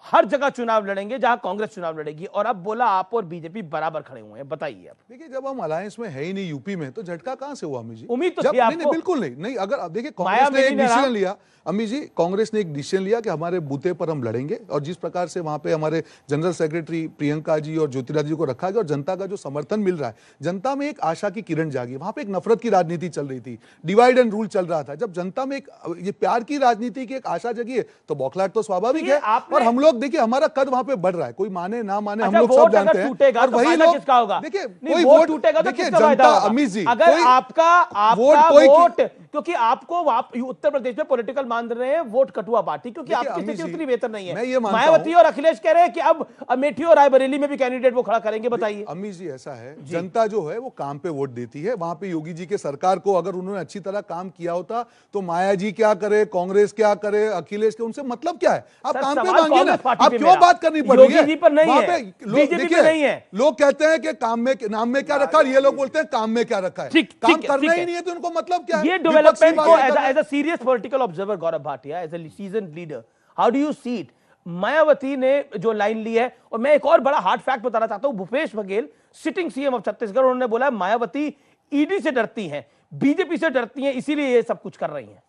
हर जगह चुनाव लड़ेंगे जहां कांग्रेस चुनाव लड़ेगी, और अब बोला आप और बीजेपी बराबर खड़े हुए हैं। बताइए आप। देखिए, जब हम अलायंस में है ही नहीं यूपी में, तो झटका कहां से हुआ अमित जी? उम्मीद तो जब थी नहीं, आपको। नहीं, बिल्कुल नहीं। अगर देखिए, कांग्रेस ने एक डिसीजन लिया अमित जी, कांग्रेस ने एक डिसीजन लिया कि हमारे बूथे पर हम लड़ेंगे, और जिस प्रकार से वहां पे हमारे जनरल सेक्रेटरी प्रियंका जी और ज्योतिरादित्य जी को रखा गया और जनता का जो समर्थन मिल रहा है, जनता में एक आशा की किरण जागी। वहां पे एक नफरत की राजनीति चल रही थी, डिवाइड एंड रूल चल रहा था। जब जनता में एक ये प्यार की राजनीति की एक आशा जगी है, तो बौखलाहट तो स्वाभाविक है। और हम लोग देखिए, हमारा कद वहां पे बढ़ रहा है, कोई माने ना माने, हम लोग सब जानते हैं। और वही लोग किसका होगा? देखिए, कोई वोट टूटेगा तो किसका फायदा होगा? अमित जी, अगर आपका वोट, क्योंकि आपको उत्तर प्रदेश में पॉलिटिकल मान रहे हैं वोट कटुआ पार्टी, क्योंकि आपकी स्थिति उतनी बेहतर नहीं है। मायावती और अखिलेश कह रहे हैं कि अब अमेठी और रायबरेली में भी कैंडिडेट वो खड़ा करेंगे। बताइए अमित जी, ऐसा है, जनता जो है वो काम पे वोट देती है। वहां पे योगी जी के सरकार को अगर उन्होंने अच्छी तरह काम किया होता, तो माया जी क्या करे, कांग्रेस क्या करे, अखिलेश के, उनसे मतलब क्या है? आप काम पे मांगिए ना, आप क्यों बात करनी पड़ रही है? योगी जी पर नहीं है, बीजेपी पे नहीं है। लोग कहते हैं कि काम में, नाम में क्या रखा, ये लोग बोलते हैं काम में क्या रखा है। काम करना ही नहीं है तो उनको मतलब क्या है? ये डेवलपमेंट को as a serious political observer Gaurav Bhatia, as a seasoned leader, how do you see it? Mayawati ने जो लाइन ली है, और मैं एक और बड़ा हार्ड फैक्ट बताना चाहता हूं, Bhupesh Baghel sitting CM of Chhattisgarh, उन्होंने बोला मायावती ईडी से डरती हैं, बीजेपी से डरती हैं, इसीलिए ये सब कुछ कर रही हैं।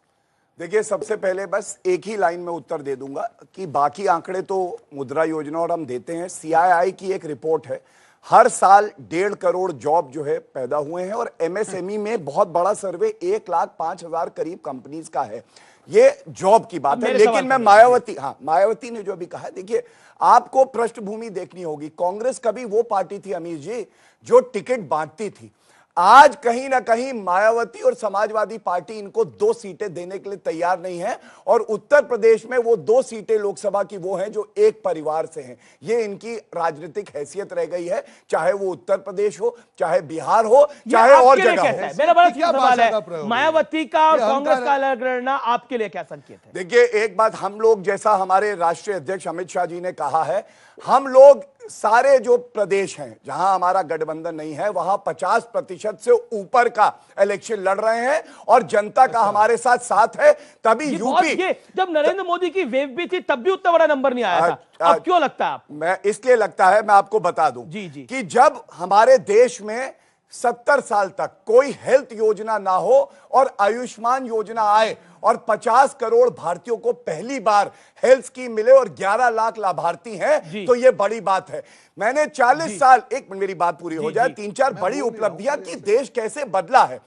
देखिए, सबसे पहले बस एक ही लाइन में उत्तर दे दूंगा कि बाकी आंकड़े तो मुद्रा योजना और हम देते हैं। सीआईआई की एक रिपोर्ट है, हर साल 1.5 करोड़ जॉब जो है पैदा हुए हैं, और एमएसएमई में बहुत बड़ा सर्वे 1,05,000 करीब कंपनीज का है। ये जॉब की बात है। लेकिन मैं मायावती ने जो अभी कहा, देखिए आपको पृष्ठभूमि देखनी होगी। कांग्रेस कभी वो पार्टी थी अमीर जी जो टिकट बांटती थी। आज कहीं ना कहीं मायावती और समाजवादी पार्टी इनको 2 सीटें देने के लिए तैयार नहीं है, और उत्तर प्रदेश में वो 2 सीटें लोकसभा की वो हैं जो एक परिवार से हैं। ये इनकी राजनीतिक हैसियत रह गई है, चाहे वो उत्तर प्रदेश हो, चाहे बिहार हो, चाहे और जगह हो। मेरा बड़ा सवाल है, मायावती का और कांग्रेस का अलग लड़ना आपके लिए क्या संकेत है? देखिए, एक बात हम लोग, जैसा हमारे राष्ट्रीय अध्यक्ष अमित शाह जी ने कहा है, हम लोग सारे जो प्रदेश हैं जहां हमारा गठबंधन नहीं है, वहां 50% से ऊपर का इलेक्शन लड़ रहे हैं, और जनता का हमारे साथ है। तभी यूपी, जब नरेंद्र मोदी की वेव भी थी तब भी उतना बड़ा नंबर नहीं आया था। अब क्यों लगता है? मैं इसलिए लगता है, मैं आपको बता दूं कि जब हमारे देश में 70 साल तक कोई हेल्थ योजना ना हो और आयुष्मान योजना आए, और 50 करोड़ भारतीयों को पहली बार हेल्थ स्कीम मिले, और 11 लाख लाभार्थी हैं, तो ये बड़ी बात है। मैंने 40 साल, एक मिनट मेरी बात पूरी हो जाए, 3-4 बड़ी उपलब्धियां कि देश कैसे बदला है।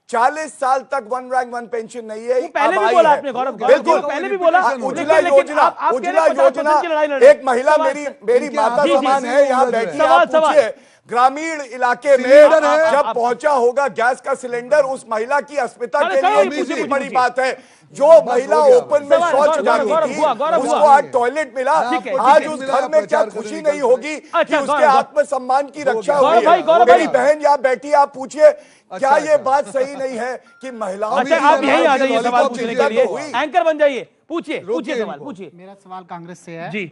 40 साल तक 1 रैंक 1 पेंशन नहीं है। पहले भी बोला आपने गौरव, बिल्कुल पहले भी बोला। उज्ज्वला योजना, एक महिला मेरी माता समान है, यहाँ बैठी, आप पूछिए ग्रामीण इलाके में जब पहुंचा होगा गैस का सिलेंडर, उस महिला की अस्मिता के लिए कितनी बड़ी बात है। जो महिला ओपन में शौच जाती थी, उसको आज टॉयलेट मिला। आज उस घर में क्या खुशी नहीं होगी कि उसके आत्मसम्मान की रक्षा हुई है। मेरी बहन यहाँ बैठी, आप पूछिए, क्या ये बात सही नहीं है कि महिलाओं? आप यही आ जाइए सवाल पूछने के लिए, एंकर बन जाइए, पूछिए सवाल पूछिए। मेरा सवाल कांग्रेस से है जी।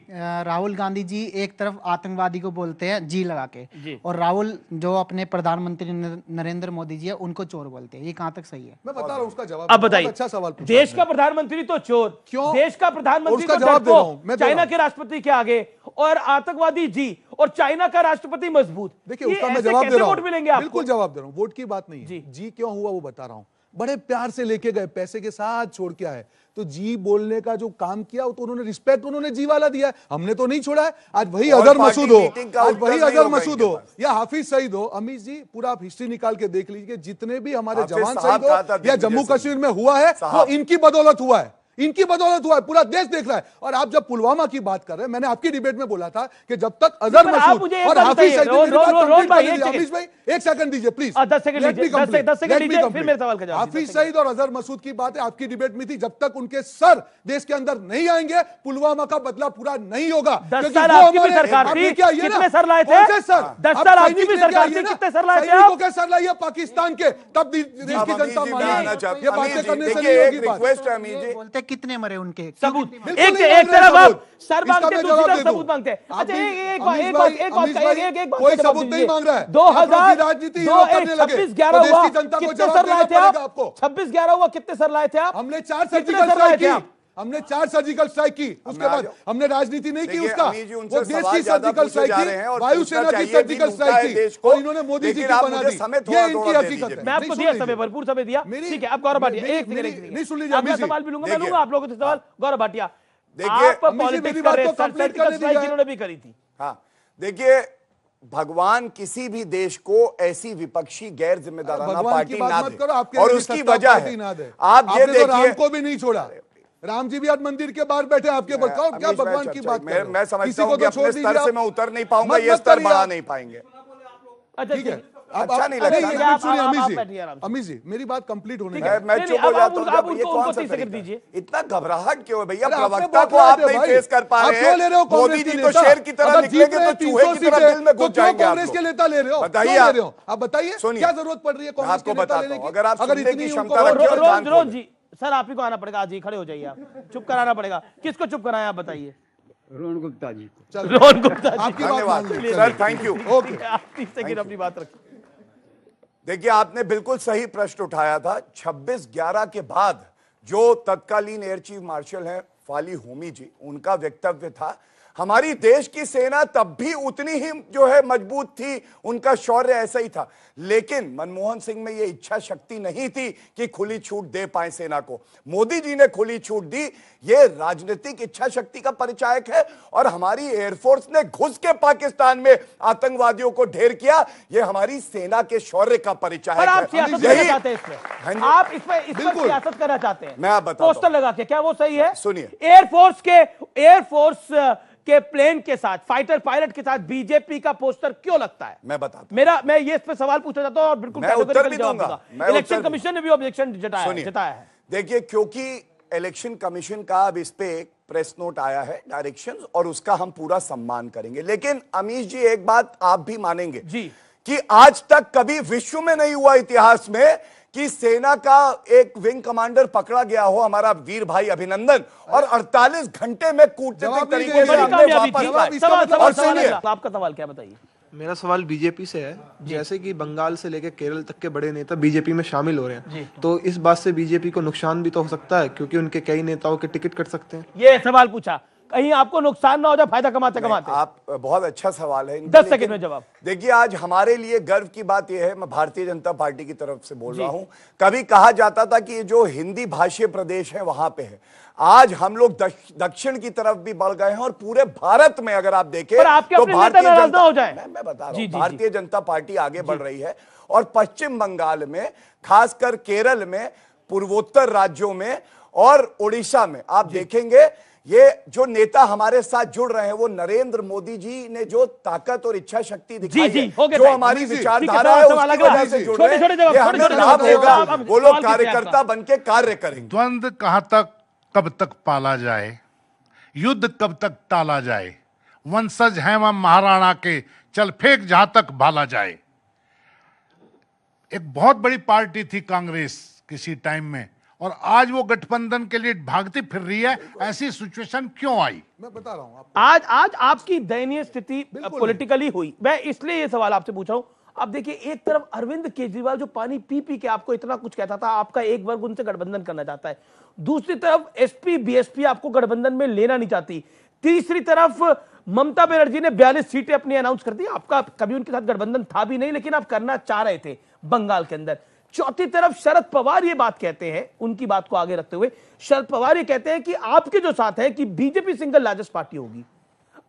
राहुल गांधी जी एक तरफ आतंकवादी को बोलते हैं जी लगा के, और राहुल जो अपने प्रधानमंत्री नरेंद्र मोदी जी है उनको चोर बोलते हैं, ये कहां तक सही है? मैं बता रहा हूं उसका जवाब। अब बताइए। अच्छा सवाल पूछा। देश का प्रधानमंत्री तो चोर, क्यों? देश का प्रधानमंत्री तो जवाब दे रहा हूं मैं, चाइना के राष्ट्रपति के आगे, और आतंकवादी जी, और चाइना का राष्ट्रपति मजबूत। देखिए, उसका मैं जवाब दे रहा हूं, बिल्कुल जवाब दे रहा हूं। वोट की बात नहीं है, जी क्यों हुआ वो बता रहा हूं। बड़े प्यार से लेके गए, पैसे के साथ छोड़ के आए। तो जी बोलने का जो काम किया तो उन्होंने रिस्पेक्ट उन्होंने जी वाला दिया है, हमने तो नहीं छोड़ा है। आज वही अजहर मसूद हो, आज वही अजहर मसूद हो या हाफिज सईद हो, अमीश जी पूरा आप हिस्ट्री निकाल के देख लीजिए, जितने भी हमारे जवान शहीद हो या जम्मू कश्मीर में हुआ है वो इनकी बदौलत हुआ है, इनकी बदौलत हुआ है, पूरा देश देख रहा है। और आप जब पुलवामा की बात कर रहे हैं, मैंने आपकी डिबेट में बोला था कि जब तक अजहर मसूद और हाफिज सईद, अमीश भाई एक सेकंड दीजिए प्लीज, 10 सेकंड लीजिए, फिर मेरे सवाल का जवाब। हाफिज सईद और अजहर मसूद की बात है आपकी डिबेट में थी, जब तक उनके सर देश के अंदर नहीं आएंगे पुलवामा का बदला पूरा नहीं होगा। 10 साल आपकी भी सरकार थी, कितने सर लाए थे? 10 साल आपकी भी सरकार थी, कितने सर लाए थे आप? क्या सर लाइए पाकिस्तान के, तब देश की जनता माने। ये बातें करने से नहीं होगी बात। बोलते कितने मरे उनके सबूत, एक तरफ आप सर मांगते, दूसरी तरफ सबूत मांगते। अच्छा एक बात कोई सबूत नहीं मांग रहा है। 2026-11 हुआ, कितने सर लाए थे आप? 26-11 हुआ, कितने सर लाए थे आप? हमने 4 सर्जिकल स्ट्राइक की, हमने 4 सर्जिकल स्ट्राइक की, उसके बाद हमने राजनीति नहीं की उसका, वो देश की सर्जिकल स्ट्राइक की, वायुसेना की सर्जिकल स्ट्राइक की, और इन्होंने मोदी जी की बना दी। ये इनकी हकीकत है। मैं आपको दिया समय, भरपूर समय दिया, ठीक है। अब गौरव भाटिया एक सेकंड नहीं सुन लीजिए, मैं सवाल भी लूंगा, मैं लूंगा आप लोगों से सवाल। गौरव भाटिया देखिए, आप पॉलिटिक्स कर रहे हैं, सर्जिकल स्ट्राइक जिन्होंने भी करी थी। हाँ देखिए, भगवान किसी भी देश को ऐसी विपक्षी गैर जिम्मेदाराना पार्टी ना दे, और उसकी वजह है आप ये देखिए, राम को भी नहीं छोड़ा, राम जी भी आज मंदिर के बाहर बैठे, आपके बताओ क्या भगवान की बात कर रहे हो? मैं समझता हूं कि अपने स्तर से मैं उतर नहीं पाऊंगा, ये स्तर बढ़ा नहीं पाएंगे। ठीक है, अच्छा नहीं लगता। सुनिए अमीश जी मेरी बात कंप्लीट होने दीजिए। मैं चुप हो जाता हूं, ये कौन सा तरीका है? इतना घबराहट क्यों है भैया? प्रवक्ता को आप नहीं फेस कर पा रहे हैं, मोदी जी तो शेर की तरह निकलेंगे तो चूहे की तरह दिल में घुस जाएंगे। कांग्रेस के नेता ले रहे हो, बताइए आप बताइए क्या जरूरत पड़ रही है कांग्रेस के नेता लेने की? अगर आप इतनी क्षमता रखते रोज जी सर आप ही को आना पड़ेगा, आज ही खड़े हो जाइए, आप चुप कराना पड़ेगा। किसको चुप कराएं आप बताइए? रोहन गुप्ता जी को। रोहन गुप्ता जी, आपकी बात मान ली सर, थैंक यू। ओके, आप 30 सेकंड अपनी बात रखिए। देखिए, आपने बिल्कुल सही प्रश्न उठाया था। 26/11 के बाद जो तत्कालीन एयर चीफ मार्शल हैं फाली होमी जी, उनका वक्तव्य था हमारी देश की सेना तब भी उतनी ही जो है मजबूत थी, उनका शौर्य ऐसा ही था, लेकिन मनमोहन सिंह में यह इच्छा शक्ति नहीं थी कि खुली छूट दे पाए सेना को। मोदी जी ने खुली छूट दी, यह राजनीतिक इच्छा शक्ति का परिचायक है। और हमारी एयरफोर्स ने घुस के पाकिस्तान में आतंकवादियों को ढेर किया, यह हमारी सेना के शौर्य का परिचायक है। आप सियासत करना चाहते हैं इसमें, आप इसमें सियासत करना चाहते हैं। मैं आप बताता हूं, पोस्टर लगा के, क्या वो सही है? सुनिए, एयरफोर्स के प्लेन के साथ, फाइटर पायलट के साथ बीजेपी का पोस्टर क्यों लगता है? मैं बताता मैं ये इस पे सवाल पूछना चाहता हूं और बिल्कुल कैटेगोरिकली जवाब दूंगा। इलेक्शन कमीशन ने भी ऑब्जेक्शन जताया है। देखिए, क्योंकि इलेक्शन कमीशन का अब इस पे एक प्रेस नोट आया है, डायरेक्शंस, और उसका हम पूरा सम्मान करेंगे। लेकिन अमीश जी, एक बात आप भी मानेंगे जी कि आज तक कभी विश्व में नहीं हुआ इतिहास में कि सेना का एक विंग कमांडर पकड़ा गया हो, हमारा वीर भाई अभिनंदन, और 48 घंटे में कूटनीतिक तरीके से हमने वापस लाए। आपका सवाल क्या, बताइए? मेरा सवाल बीजेपी से है। जैसे कि बंगाल से लेकर केरल तक के बड़े नेता बीजेपी में शामिल हो रहे हैं, तो इस बात से बीजेपी को नुकसान भी तो हो सकता है, क्योंकि उनके कई नेताओं के टिकट कट सकते हैं। ये सवाल पूछा, कहीं आपको नुकसान ना हो जाए, फायदा कमाते कमाते। आप बहुत अच्छा सवाल है, 10 सेकंड में जवाब। देखिए, आज हमारे लिए गर्व की बात यह है, मैं भारतीय जनता पार्टी की तरफ से बोल रहा हूं, कभी कहा जाता था कि ये जो हिंदी भाषी प्रदेश है वहां पे है, आज हम लोग दक्षिण की तरफ भी बढ़ गए हैं, और पूरे भारत में अगर आप देखें तो भारतीय जनता हो जाए, मैं बता रहा हूं, भारतीय जनता पार्टी आगे बढ़ रही है। और पश्चिम बंगाल में, खासकर केरल में, पूर्वोत्तर राज्यों में और उड़ीसा में आप देखेंगे ये जो नेता हमारे साथ जुड़ रहे हैं, वो नरेंद्र मोदी जी ने जो ताकत और इच्छा शक्ति दिखाई है, जो हमारी विचारधारा है, उसकी वजह से जुड़ रहे हैं। ये हमें लाभ होगा, वो लोग कार्यकर्ता बनके कार्य करेंगे। द्वंद्व कहां तक, कब तक पाला जाए, युद्ध कब तक टाला जाए, वंशज हैं वह महाराणा के, चल फेंक जहां तक भाला जाए। एक बहुत बड़ी पार्टी थी कांग्रेस किसी टाइम में, और आज वो गठबंधन के लिए भागती फिर रही है। ऐसी सिचुएशन क्यों आई? मैं बता रहा हूं आज आपकी दयनीय स्थिति पॉलिटिकली हुई। मैं इसलिए ये सवाल आपसे पूछ रहा हूं। अब देखिए, एक तरफ अरविंद केजरीवाल जो पानी पी पी के आपको इतना कुछ कहता था, आपका एक वर्ग उनसे गठबंधन करना चाहता है, दूसरी तरफ एसपी बीएसपी आपको गठबंधन में लेना नहीं चाहती, तीसरी तरफ ममता बनर्जी ने 42 सीटें अपनी अनाउंस कर दी। आपका कभी उनके साथ गठबंधन था भी नहीं, लेकिन आप करना चाह रहे थे बंगाल के अंदर। चौथी तरफ शरद पवार ये बात कहते हैं, उनकी बात को आगे रखते हुए शरद पवार ये कहते हैं कि आपके जो साथ है कि बीजेपी सिंगल लार्जेस्ट पार्टी होगी।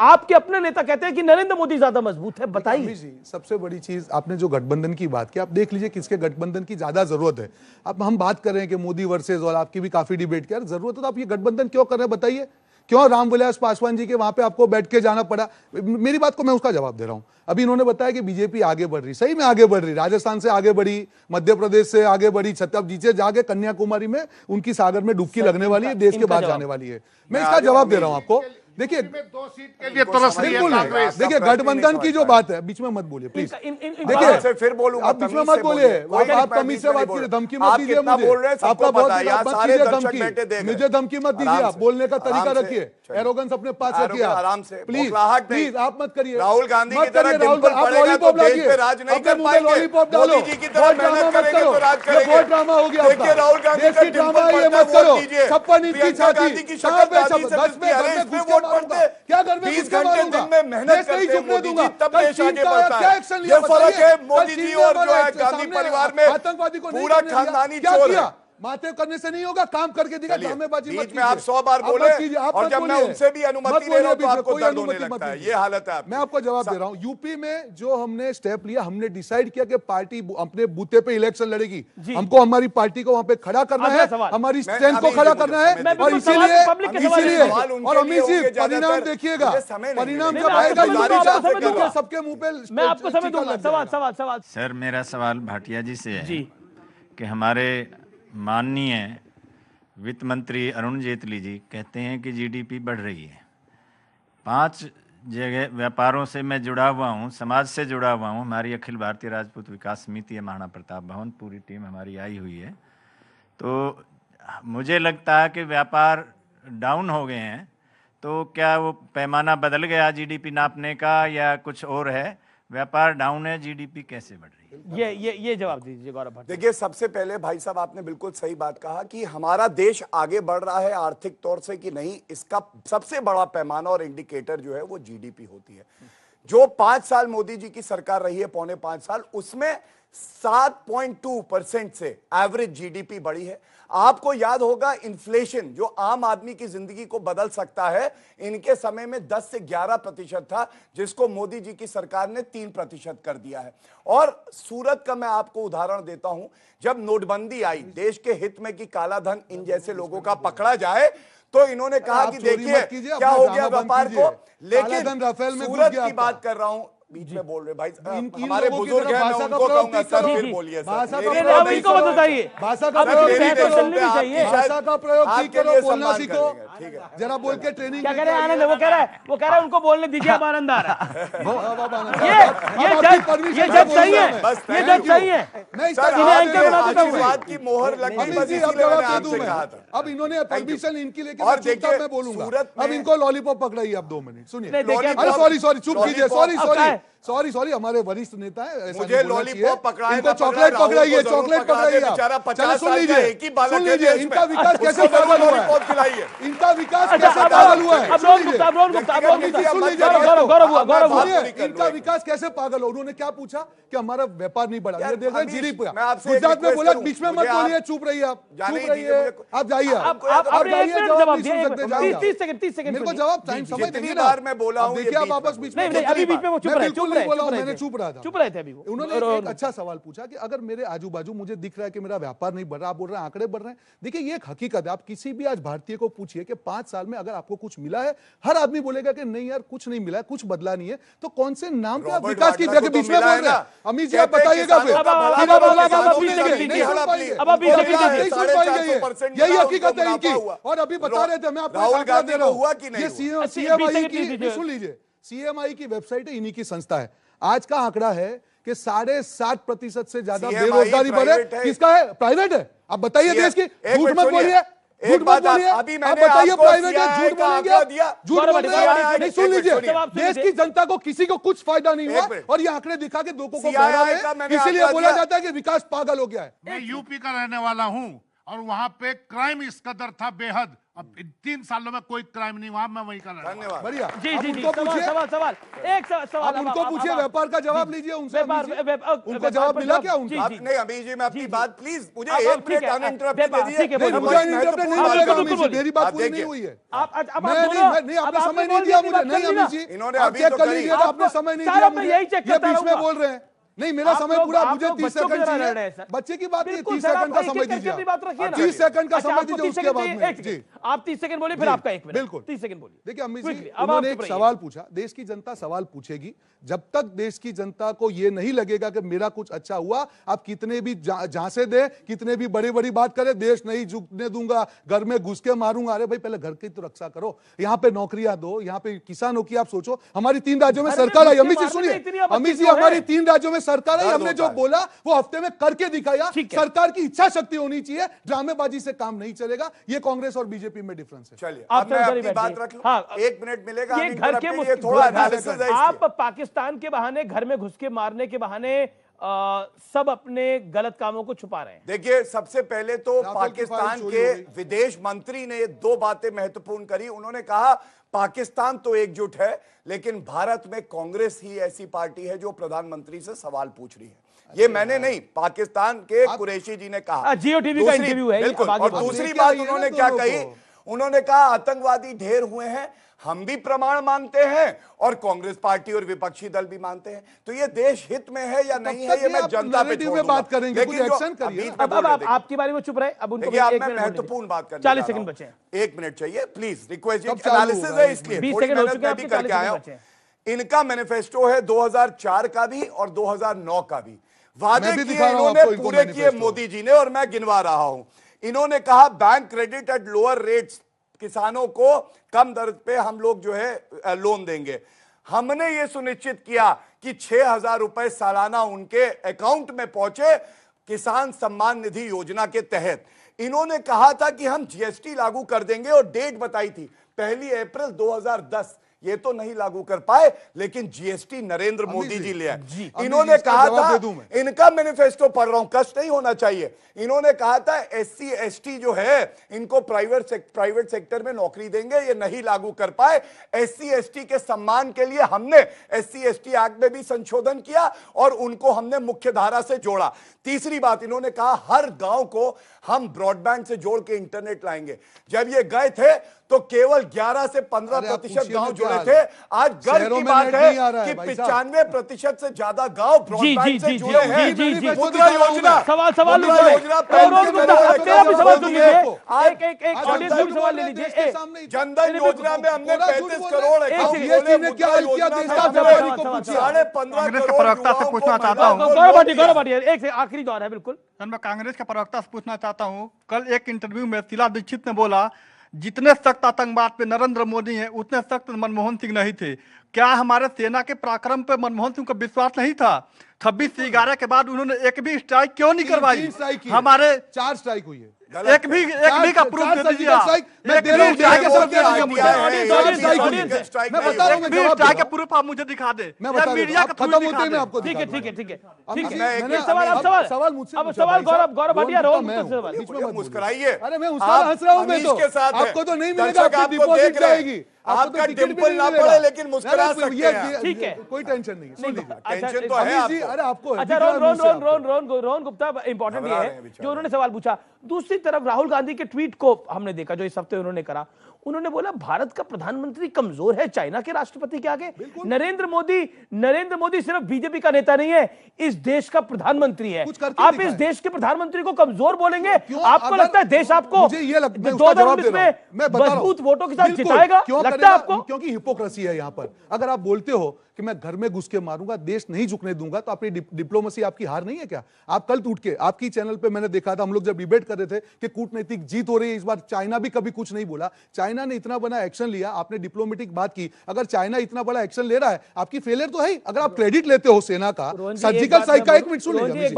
आपके अपने नेता कहते हैं कि नरेंद्र मोदी ज्यादा मजबूत है। बताइए जी, सबसे बड़ी चीज आपने जो गठबंधन की बात की, आप देख लीजिए किसके गठबंधन की ज्यादा जरूरत है। अब हम बात कर रहे हैं कि मोदी वर्सेस, और आपकी भी काफी डिबेट की, यार जरूरत है तो आप ये गठबंधन क्यों कर रहे हैं बताइए? क्यों रामविलास पासवान जी के वहां पे आपको बैठ के जाना पड़ा? मेरी बात को मैं उसका जवाब दे रहा हूं। अभी इन्होंने बताया कि बीजेपी आगे बढ़ रही, सही में आगे बढ़ रही, राजस्थान से आगे बढ़ी, मध्य प्रदेश से आगे बढ़ी, छत्तीसगढ़ जीते जाके कन्याकुमारी में उनकी सागर में डुबकी लगने वाली है, देश के बाहर जाने वाली है। मैं इसका जवाब दे रहा हूं आपको। देखिए 2 सीट के लिए तरस रही है बिल्कुल कांग्रेस। देखिए गठबंधन की जो बात है, बीच में मत बोलिए प्लीज। देखिए फिर बोलूंगा, आप बीच में मत बोलिए, आप तमीज से बात कीजिए, धमकी मत दीजिए मुझे। आपका बहुत सारे धमकी, मुझे धमकी मत दीजिए। आप बोलने का तरीका रखिए, एरोगेंस अपने पास रखिए आराम से, प्लीज प्लीज आप मत करिए। राहुल गांधी की तरह राहुल डिंपल पड़ेगा तो देश पे राज नहीं कर पाएंगे। लॉलीपॉप डालो, मोदी जी की तरह मेहनत करेंगे तो राज करेंगे। बहुत ड्रामा हो गया। देखिए राहुल गांधी का ड्रामा ये मत करो। 56 इंच की छाती, कहां पे 10 में घर में घुस के मारूंगा, क्या घर में 20 घंटे दिन में मेहनत करते हैं मोदी जी, तब देश आगे बढ़ता है। एक्शन ये फर्क है मोदी जी और जो है गांधी परिवार में आतंकवादी को पूरा खानदानी चोर है। माथे करने से नहीं होगा, काम करके दिखा। ड्रामेबाजी मत बीच में आप 100 बार बोले और जब मैं उनसे भी अनुमति ले रहा हूं तो आपको दर्द होने लगता है। ये हालत है। मैं आपको जवाब दे रहा हूं। यूपी में जो हमने स्टेप लिया, हमने डिसाइड किया कि पार्टी अपने बूथे पे इलेक्शन लड़ेगी। हमको हमारी पार्टी को वहां पे खड़ा करना है, हमारी स्ट्रेंथ को खड़ा करना है, और इसीलिए और अमित जी परिणाम देखिएगा, परिणाम जब आएगा सबके मुंह पे। मैं आपको समय दूंगा। सवाल सर, मेरा सवाल भाटिया जी से है कि हमारे माननीय वित्त मंत्री अरुण जेटली जी कहते हैं कि जीडीपी बढ़ रही है। 5 जगह व्यापारों से मैं जुड़ा हुआ हूँ, समाज से जुड़ा हुआ हूँ। हमारी अखिल भारतीय राजपूत विकास समिति है, महाराणा प्रताप भवन, पूरी टीम हमारी आई हुई है। तो मुझे लगता है कि व्यापार डाउन हो गए हैं। तो क्या वो पैमाना बदल गया जीडीपी नापने का या कुछ और है? व्यापार डाउन है, जीडीपी कैसे बढ़ रही है? ये जवाब दीजिए गौरव भट्ट। देखिए सबसे पहले भाई साहब आपने बिल्कुल सही बात कहा कि हमारा देश आगे बढ़ रहा है आर्थिक तौर से कि नहीं, इसका सबसे बड़ा पैमाना और इंडिकेटर जो है वो जीडीपी होती है। जो 5 साल मोदी जी की सरकार रही है, पौने 5 साल, उसमें 7.2% से एवरेज जीडीपी बढ़ी है। आपको याद होगा इन्फ्लेशन जो आम आदमी की जिंदगी को बदल सकता है, इनके समय में 10 से 11% था, जिसको मोदी जी की सरकार ने 3% कर दिया है। और सूरत का मैं आपको उदाहरण देता हूं, जब नोटबंदी आई, देश के हित में कि काला धन इन जैसे लोगों का पकड़ा जाए, तो इन्होंने कहा कि देखिए क्या हो गया व्यापार को। लेकिन सूरत की बात कर रहा हूं, बीच में बोल रहे भाई, हमारे बुजुर्ग हैं, मैं उनको कहूंगा सर फिर बोलिए। भाषा का प्रयोग ठीक करो, भाषा का प्रयोग ठीक करो, बोलना सीखो। जरा बोल के ट्रेनिंग क्या कह रहे हैं आनंद? वो कह रहा है उनको बोलने दीजिए, अब आनंद आ रहा है। ये जज सही है, ये जज सही है। मैं बात की मोहर लगी, अब इन्होंने परमिशन इनकी लेके मैं बोलूंगा। अब इनको लॉलीपॉप पकड़ाइए, अब 2 मिनट सुनिए। अरे सॉरी चुप कीजिए, सॉरी हमारे वरिष्ठ नेता है, मुझे लॉलीपॉप पकड़ाए, इनको चॉकलेट पकड़ाइए, चॉकलेट पकड़ाइए। चलो सुन लीजिए, इनका विकास कैसे पागल हुआ है, इनका विकास कैसे पागल हुआ है, इनका विकास कैसे पागल हो। उन्होंने क्या पूछा कि हमारा व्यापार नहीं बढ़ा, ये देख रहे जीडीपी। गुजरात में बोला बीच में मत बोलिए, चुप रहिए, आप चुप रहिए, आप जाइए, आप जाइए, जवाब नहीं सुन सकते। 30 सेकंड मेरे को जवाब टाइम समय देंगे ना। मैं बोला हूं, देखिए आप वापस बीच में, अभी बीच में वो चुप रहे, मैंने चुप रहा था, चुप रहे थे अभी। उन्होंने एक अच्छा सवाल पूछा कि अगर मेरे आजू बाजू मुझे दिख रहा है कि मेरा व्यापार नहीं बढ़ रहा, आप बोल रहे हैं आंकड़े बढ़ रहे हैं। देखिए ये एक हकीकत है, आप किसी भी आज भारतीय को पूछिए कि 5 साल में अगर आपको कुछ मिला है, हर आदमी बोलेगा कि नहीं यार कुछ नहीं मिला है, कुछ बदला नहीं है। तो कौन से नाम पे आप विकास की जगह बीच में बोल रहे हैं? अमित जी आप बताइएगा फिर। यही हकीकत है इनकी। और अभी बता रहे थे, मैं आपको आंकड़ा दे रहा हूं, ये सीएमआई की, सुन लीजिए, सीएमआई की वेबसाइट है, इन्हीं की संस्था है। आज का आंकड़ा है कि 7.5% से ज्यादा बेरोजगारी बढ़े। किसका है? प्राइवेट है। आप बताइए देश की, झूठ मत बोलिए, झूठ मत बोलिए, आप बताइए प्राइवेट है, झूठ बोलेंगे, झूठ बोलेंगे। नहीं सुन लीजिए, देश की जनता को किसी को कुछ फायदा नहीं हुआ, और ये आंकड़े दिखा के लोगों को बहरा रहे हैं, इसीलिए बोला जाता है कि विकास पागल हो गया है। मैं यूपी का रहने वाला हूँ और वहां पे क्राइम इस कदर था बेहद, अब इन 3 सालों में कोई क्राइम नहीं हुआ, मैं वही कर रहा हूं। धन्यवाद। बढ़िया। जी अब जी जी उनको सवाल पूछिए, सवाल सवाल एक सवाल अब उनको पूछिए, व्यापार का जवाब लीजिए उनसे। उनको जवाब मिला क्या उनका? आप नहीं अमीश जी, मैं अपनी बात प्लीज मुझे आप 1 ठीक मिनट है, अनइंटरप्टेड दे ठीक है, दीजिए। बोलो। मुझे अनइंटरप्टेड नहीं मिलेगा अमीश जी, मेरी बात पूरी नहीं हुई है। नहीं, आपने समय नहीं दिया मुझे। नहीं अमीश जी, इन्होंने आप अभी चेक तो कर करी। लीजिएगा, आपने समय नहीं दिया मुझे। ये बीच में बोल रहे हैं। नहीं, मेरा समय पूरा, मुझे 30 सेकंड चाहिए। बच्चे की बात नहीं, 30 सेकंड का समय दीजिए। 30 सेकंड का समय दीजिए, उसके बाद में जी आप 30 सेकंड बोलिए, फिर आपका 1 मिनट। बिल्कुल 30 सेकंड बोलिए। देखिए अमित जी, Quickly, अब उन्होंने आप एक चुप सवाल पूछा, देश की जनता सवाल पूछेगी। जब तक देश की जनता को यह नहीं लगेगा कि मेरा कुछ अच्छा हुआ, आप कितने भी झांसे दे, कितने भी बड़ी बड़ी बात करे, देश नहीं झुकने दूंगा, घर में घुस के मारूंगा। अरे भाई, पहले घर की तो रक्षा करो, यहाँ पे नौकरियां दो, यहाँ पे किसानों की आप सोचो। हमारी 3 राज्यों में सरकार आई। अमित जी सुनिए, अमित जी, हमारी 3 राज्यों में सरकार आई। हमने जो बोला वो हफ्ते में करके दिखाया। सरकार की इच्छा शक्ति होनी चाहिए, ड्रामेबाजी से काम नहीं चलेगा। ये कांग्रेस और बीजेपी में डिफरेंस है। चलिए, अब मैं अपनी बात रख लूं। 1 मिनट मिलेगा। ये घर के ये थोड़ा एनालिसिस है। आप पाकिस्तान के बहाने, घर में घुस के मारने के बहाने सब अपने गलत कामों को छुपा रहे हैं। देखिए, सबसे पहले तो पाकिस्तान के विदेश मंत्री ने 2 बातें महत्वपूर्ण करी। उन्होंने कहा पाकिस्तान तो एकजुट है, लेकिन भारत में कांग्रेस ही ऐसी पार्टी है जो प्रधानमंत्री से सवाल पूछ रही है। ये मैंने नहीं, पाकिस्तान के कुरैशी जी ने कहा। जियो टीवी का इंटरव्यू है। बिल्कुल। और दूसरी बात उन्होंने क्या कही, उन्होंने कहा आतंकवादी ढेर हुए हैं, हम भी प्रमाण मानते हैं और कांग्रेस पार्टी और विपक्षी दल भी मानते हैं। तो ये देश हित में है या नहीं है, ये मैं जनता पे छोड़ दूंगा। बात करेंगे, कुछ एक्शन करिए। अब आप आपकी बारे में चुप रहे। अब उनको आप मैं महत्वपूर्ण बात करने 40 सेकंड बचे हैं। 1 मिनट चाहिए प्लीज। रिक्वेस्ट एनालिसिस है, इसलिए 20 थोड़ी सेकंड हो मेहनत चुके मैं हैं, भी करके आया हूं। इनका मैनिफेस्टो है 2004 का भी और 2009 का भी। वादे किए इन्होंने, पूरे किए मोदी जी ने, और मैं गिनवा रहा हूं। इन्होंने कहा bank credit at lower rates, किसानों को कम दर पे हम लोग जो है लोन देंगे। हमने ये सुनिश्चित किया कि 6,000 रुपए सालाना उनके अकाउंट में पहुंचे किसान सम्मान निधि योजना के तहत। इन्होंने कहा था कि हम जीएसटी लागू कर देंगे और डेट बताई थी 1 अप्रैल 2010। ये तो नहीं लागू कर पाए, लेकिन जीएसटी नरेंद्र मोदी जी ले आए। इन्होंने कहा था, इनका मैनिफेस्टो पढ़ रहा हूं, कष्ट नहीं होना चाहिए। इन्होंने कहा था एससी एसटी जो है इनको प्राइवेट सेक्टर में नौकरी देंगे, ये नहीं लागू कर पाए। एससी एसटी के सम्मान के लिए हमने एससी एसटी एक्ट में भी संशोधन किया और उनको हमने मुख्य धारा से जोड़ा। तीसरी बात इन्होंने कहा हर गांव को हम ब्रॉडबैंड से जोड़ के इंटरनेट लाएंगे। जब ये गए थे तो केवल 11 से 15% गांव जुड़े थे। आज गर्व की बात है कि 95% से ज्यादा गांव ब्रॉडबैंड से जुड़े हैं। मुद्रा योजना, सवाल जनधन योजना में हमने 35 करोड़ साढ़े 15 करोड़ प्रवक्ता से पूछना चाहता हूँ। एक से आखिरी दौर है। बिल्कुल, मैं कांग्रेस के प्रवक्ता से पूछना चाहता हूँ। कल एक इंटरव्यू में शीला दीक्षित ने बोला जितने सख्त आतंकवाद पे नरेंद्र मोदी हैं उतने सख्त मनमोहन सिंह नहीं थे। क्या हमारे सेना के पराक्रम पे मनमोहन सिंह को विश्वास नहीं था? 26/11 के बाद उन्होंने एक भी स्ट्राइक क्यों नहीं करवाई? हमारे 4 स्ट्राइक हुई है। एक भी का प्रूफ दे दीजिए। स्ट्राइक का प्रूफ आप मुझे दिखा दे। मीडिया का खत्म होते ही मैं आपको ठीक है। सवाल गौरव भाटिया मुस्कुराइए। अरे मैं उसका हंस रहा हूँ। मैं तो आपको तो नहीं मिलेगा, आपकी डिपॉजिट जाएगी। आपका डिंपल ना पड़े लेकिन मुस्कुरा सकते हैं। ठीक है, कोई टेंशन नहीं। सुन लीजिए, टेंशन तो है आपको। अरे आपको अच्छा, रोहन गुप्ता, इंपॉर्टेंट ये है जो उन्होंने सवाल पूछा। दूसरी तरफ राहुल गांधी के ट्वीट को हमने देखा जो इस हफ्ते उन्होंने करा। उन्होंने बोला भारत का प्रधानमंत्री कमजोर है चाइना के राष्ट्रपति के आगे। नरेंद्र मोदी सिर्फ बीजेपी का नेता नहीं है, इस देश का प्रधानमंत्री है। आप इस देश के प्रधानमंत्री को कमजोर बोलेंगे? आपको लगता है देश आपको 2019 में मजबूत वोटों के साथ जिताएगा? लगता है आपको? क्योंकि हिपोक्रेसी है यहाँ पर। अगर आप बोलते हो कि मैं घर में घुस के मारूंगा, देश नहीं झुकने दूंगा, तो अपनी डिप्लोमेसी आपकी हार नहीं है क्या? आप कल टूट के आपकी चैनल पे मैंने देखा था, हम लोग जब डिबेट कर रहे थे कि कूटनीतिक जीत हो रही है इस बार। चाइना भी कभी कुछ नहीं बोला। चाइना ने इतना बड़ा एक्शन लिया, आपने डिप्लोमेटिक बात की। अगर चाइना इतना बड़ा एक्शन ले रहा है, आपकी फेलियर तो है ही। अगर आप क्रेडिट लेते हो सेना का, सर्जिकल स्ट्राइक का, 1 मिनट सुन लीजिए,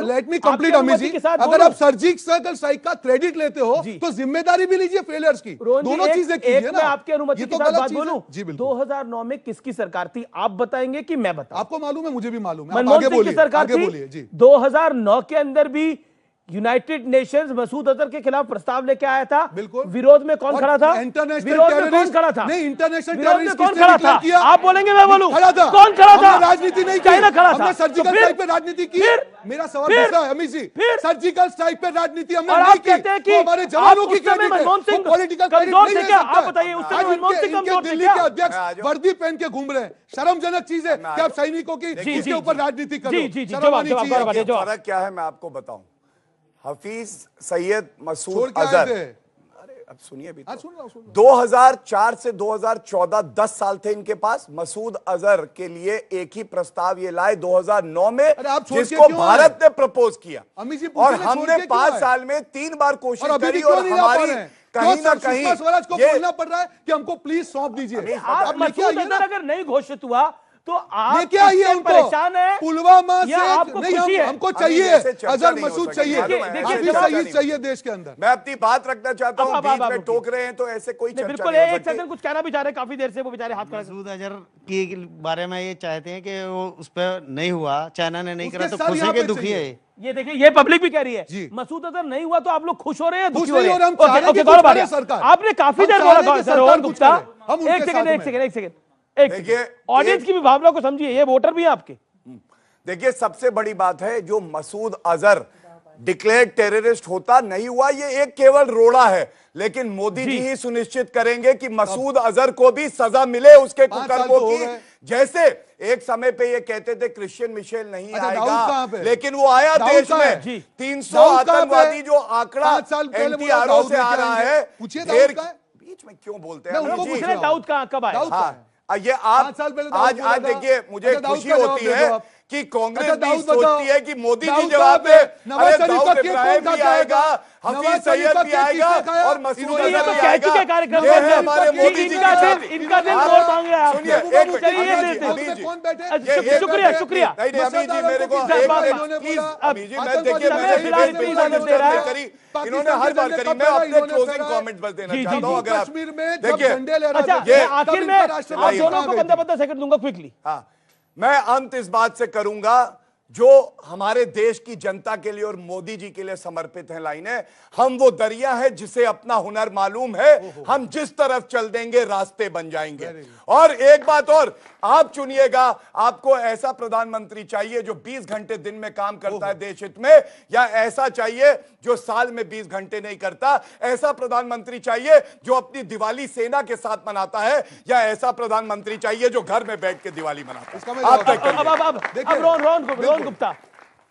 let me complete Amit ji. अगर आप सर्जिकल स्ट्राइक का क्रेडिट लेते हो तो जिम्मेदारी भी लीजिए फेलियर्स की। दोनों चीजें कीजिए ना। आपकी अनुमति के साथ बात बोलूं? 2009 में किसकी सरकार थी आप बताएंगे कि मैं बताऊं? आपको मालूम है, मुझे भी मालूम है। मनमोहन सिंह की सरकार थी। 2009 के अंदर भी यूनाइटेड नेशंस मसूद अजहर के खिलाफ प्रस्ताव लेके आया था। बिल्कुल। विरोध में कौन खड़ा था? विरोध में कौन खड़ा था? नहीं, इंटरनेशनल विरोध में टेररिस्ट कौन किसने खड़ा डिक्लेयर था? किया? आप बोलेंगे मैं बोलूं? खड़ा था। कौन खड़ा था? हमने राजनीति नहीं की, चाइना खड़ा था। हमने सर्जिकल तो स्ट्राइक पे राजनीति की। मेरा सवाल फिर? दूसरा है अमित जी, सर्जिकल स्ट्राइक पे राजनीति हमने और नहीं आप की। कहते हैं कि वो हमारे जवानों की उस समय क्रेडिट है, मनमोहन सिंह वो पॉलिटिकल कमजोर क्रेडिट थे नहीं क्या? ले सकता आप है। बताइए, उस समय आज मनमोहन सिंह इनके कमजोर थे दिल्ली क्या? के अध्यक्ष वर्दी पहन के घूम रहे हैं। शर्मजनक चीज है कि आप सैनिकों की इसके ऊपर राजनीति कर रहे हो। शर्म आनी चाहिए। फर्क क्या है मैं आपको बताऊं। हफीज सैयद मसूद छोड़ के आए अजहर, थे। अरे अब सुनिए भी हाँ, सुन रहा हूं। 2004 से 2014 10 साल थे इनके पास। मसूद अजहर के लिए एक ही प्रस्ताव ये लाए 2009 में, आप छोड़ के जिसको क्यों भारत ने प्रपोज किया। अमित जी और पूछिए, हमने छोड़ के 5 क्यों साल में 3 बार कोशिश और अभी भी करी क्यों और नहीं ला पा हमारी रहे हैं? कहीं क्यों ना सुषमा कहीं स्वराज को ये बोलना पड़ रहा है कि हमको प्लीज सौंप दीजिए। आप लेके मसूद आइए ना। अजहर अगर नहीं घोषित हुआ तो आप लेके आइए इससे उनको। परेशान है पुलवामा या से आपको नहीं, खुशी है? हमको चाहिए अजहर मसूद चाहिए, हाफिज सईद चाहिए देश के अंदर। मैं अपनी बात रखना चाहता हूं, बीच में टोक रहे हैं तो ऐसे कोई चर्चा बिल्कुल, नहीं हो एक सकती। सेकंड कुछ कहना भी चाह रहे हैं, काफी देर से वो बेचारे हाथ खड़ा मसूद अजहर के बारे में ये चाहते हैं कि वो उस पर नहीं हुआ, चाइना ने नहीं करा तो सर खुश है यहाँ कि पे दुखी है? ये देखिए, ये पब्लिक भी कह रही है मसूद अजहर नहीं हुआ तो आप लोग खुश हो रहे हैं, दुखी हो नहीं रहे हो रहे, हम हैं? चाह रहे हैं कि गौरव कुछ आर्या, करे सरकार। आपने काफी हम देर चाह बोला रहे हैं था कि रोहन सरकार कुछ गुप्ता। करे। हम उनके एक सेकंड, साथ एक में। सेकंड, एक सेकंड, एक देखिए, सेकंड, ऑडियंस की भी भावना को समझिए, ये वोटर भी है आपके। देखिए सबसे बड़ी बात है, जो मसूद अजहर डिक्लेयर्ड टेररिस्ट होता नहीं हुआ, ये एक केवल रोड़ा है, लेकिन मोदी जी ही सुनिश्चित करेंगे कि मसूद अजहर को भी सजा मिले उसके कुकर्मों की। जैसे एक समय पे ये कहते थे क्रिश्चियन मिशेल नहीं आएगा, लेकिन वो आया देश में। 300 आतंकवादी जो आंकड़ा एनटीआरओ से आ रहा है, बीच में क्यों बोलते हैं? दाऊद कब आया? ये आप आज देखिए, मुझे खुशी होती है कि कांग्रेस भी सोचती है कि मोदी जी जवाब दे। अरे दाऊद इब्राहिम भी आएगा, हफीज सईद भी आएगा और मसूद अजहर भी आएगा। ये है हमारे मोदी जी का दिल। इनका दिल वोट मांग रहा है। सुनिए, एक मिनट, शुक्रिया, शुक्रिया। नहीं अभी जी मेरे को प्लीज, अभी जी मैं देखिए, इन्होंने हर बार करी। मैं अपने क्लोजिंग कमेंट बस देना चाहता हूं। अगर कश्मीर में देखिए, ये आखिर में आप दोनों को 15-15 सेकंड दूंगा क्विकली। हाँ, मैं अंत इस बात से करूंगा, जो हमारे देश की जनता के लिए और मोदी जी के लिए समर्पित है लाइनें। हम वो दरिया है जिसे अपना हुनर मालूम है, हम जिस तरफ चल देंगे रास्ते बन जाएंगे। और एक बात और, आप चुनिएगा, आपको ऐसा प्रधानमंत्री चाहिए जो 20 घंटे दिन में काम करता है देश हित में, या ऐसा चाहिए जो साल में 20 घंटे नहीं करता? ऐसा प्रधानमंत्री चाहिए जो अपनी दिवाली सेना के साथ मनाता है, या ऐसा प्रधानमंत्री चाहिए जो घर में बैठ के दिवाली मनाता है? आप तय करिए। रोहन गुप्ता,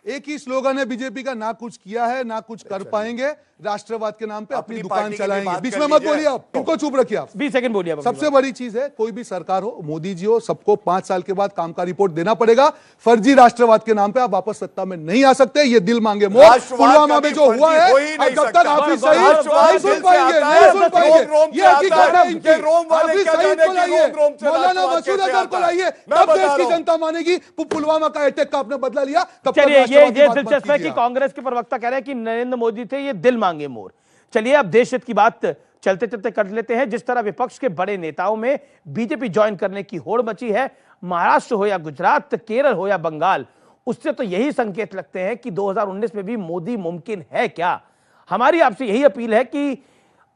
एक ही स्लोगन है बीजेपी का, ना कुछ किया है ना कुछ कर पाएंगे, राष्ट्रवाद के नाम पे अपनी दुकान चलाएंगे। बीच में मत बोलिए, आप इनको चुप रखिए। आप 20 सेकंड बोलिए। सबसे बड़ी चीज है, कोई भी सरकार हो, मोदी जी हो, सबको 5 साल के बाद काम का रिपोर्ट देना पड़ेगा। फर्जी राष्ट्रवाद के नाम पे आप वापस सत्ता में नहीं आ सकते। ये दिल मांगे मोर। पुलवामा में जो हुआ है, जब तक हाफिज सईद नहीं सुन पाएंगे, नहीं सुन पाएंगे। ये हकीकत है इनकी। हाफिज सईद को लाइए, मौलाना मसूद अजहर को लाइए, तब देश की जनता मानेगी। पुलवामा का अटैक का आपने बदला लिया, तब ये दिलचस्प है कि कांग्रेस के प्रवक्ता कह रहे हैं कि नरेंद्र मोदी थे ये दिल मांगे मोर। चलिए अब देश हित की बात चलते चलते कर लेते हैं। जिस तरह विपक्ष के बड़े नेताओं में बीजेपी ज्वाइन करने की होड़ मची है, महाराष्ट्र हो या गुजरात, केरल हो या बंगाल, उससे तो यही संकेत लगते हैं कि 2019 में भी मोदी मुमकिन है क्या। हमारी आपसे यही अपील है कि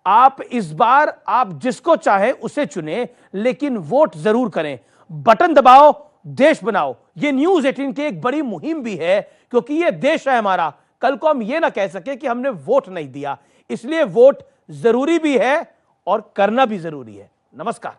आप इस बार आप जिसको चाहें उसे चुने, लेकिन वोट जरूर करें। बटन दबाओ, देश बनाओ। ये न्यूज 18 की एक बड़ी मुहिम भी है, क्योंकि ये देश है हमारा। कल को हम ये ना कह सके कि हमने वोट नहीं दिया। इसलिए वोट जरूरी भी है और करना भी जरूरी है। नमस्कार।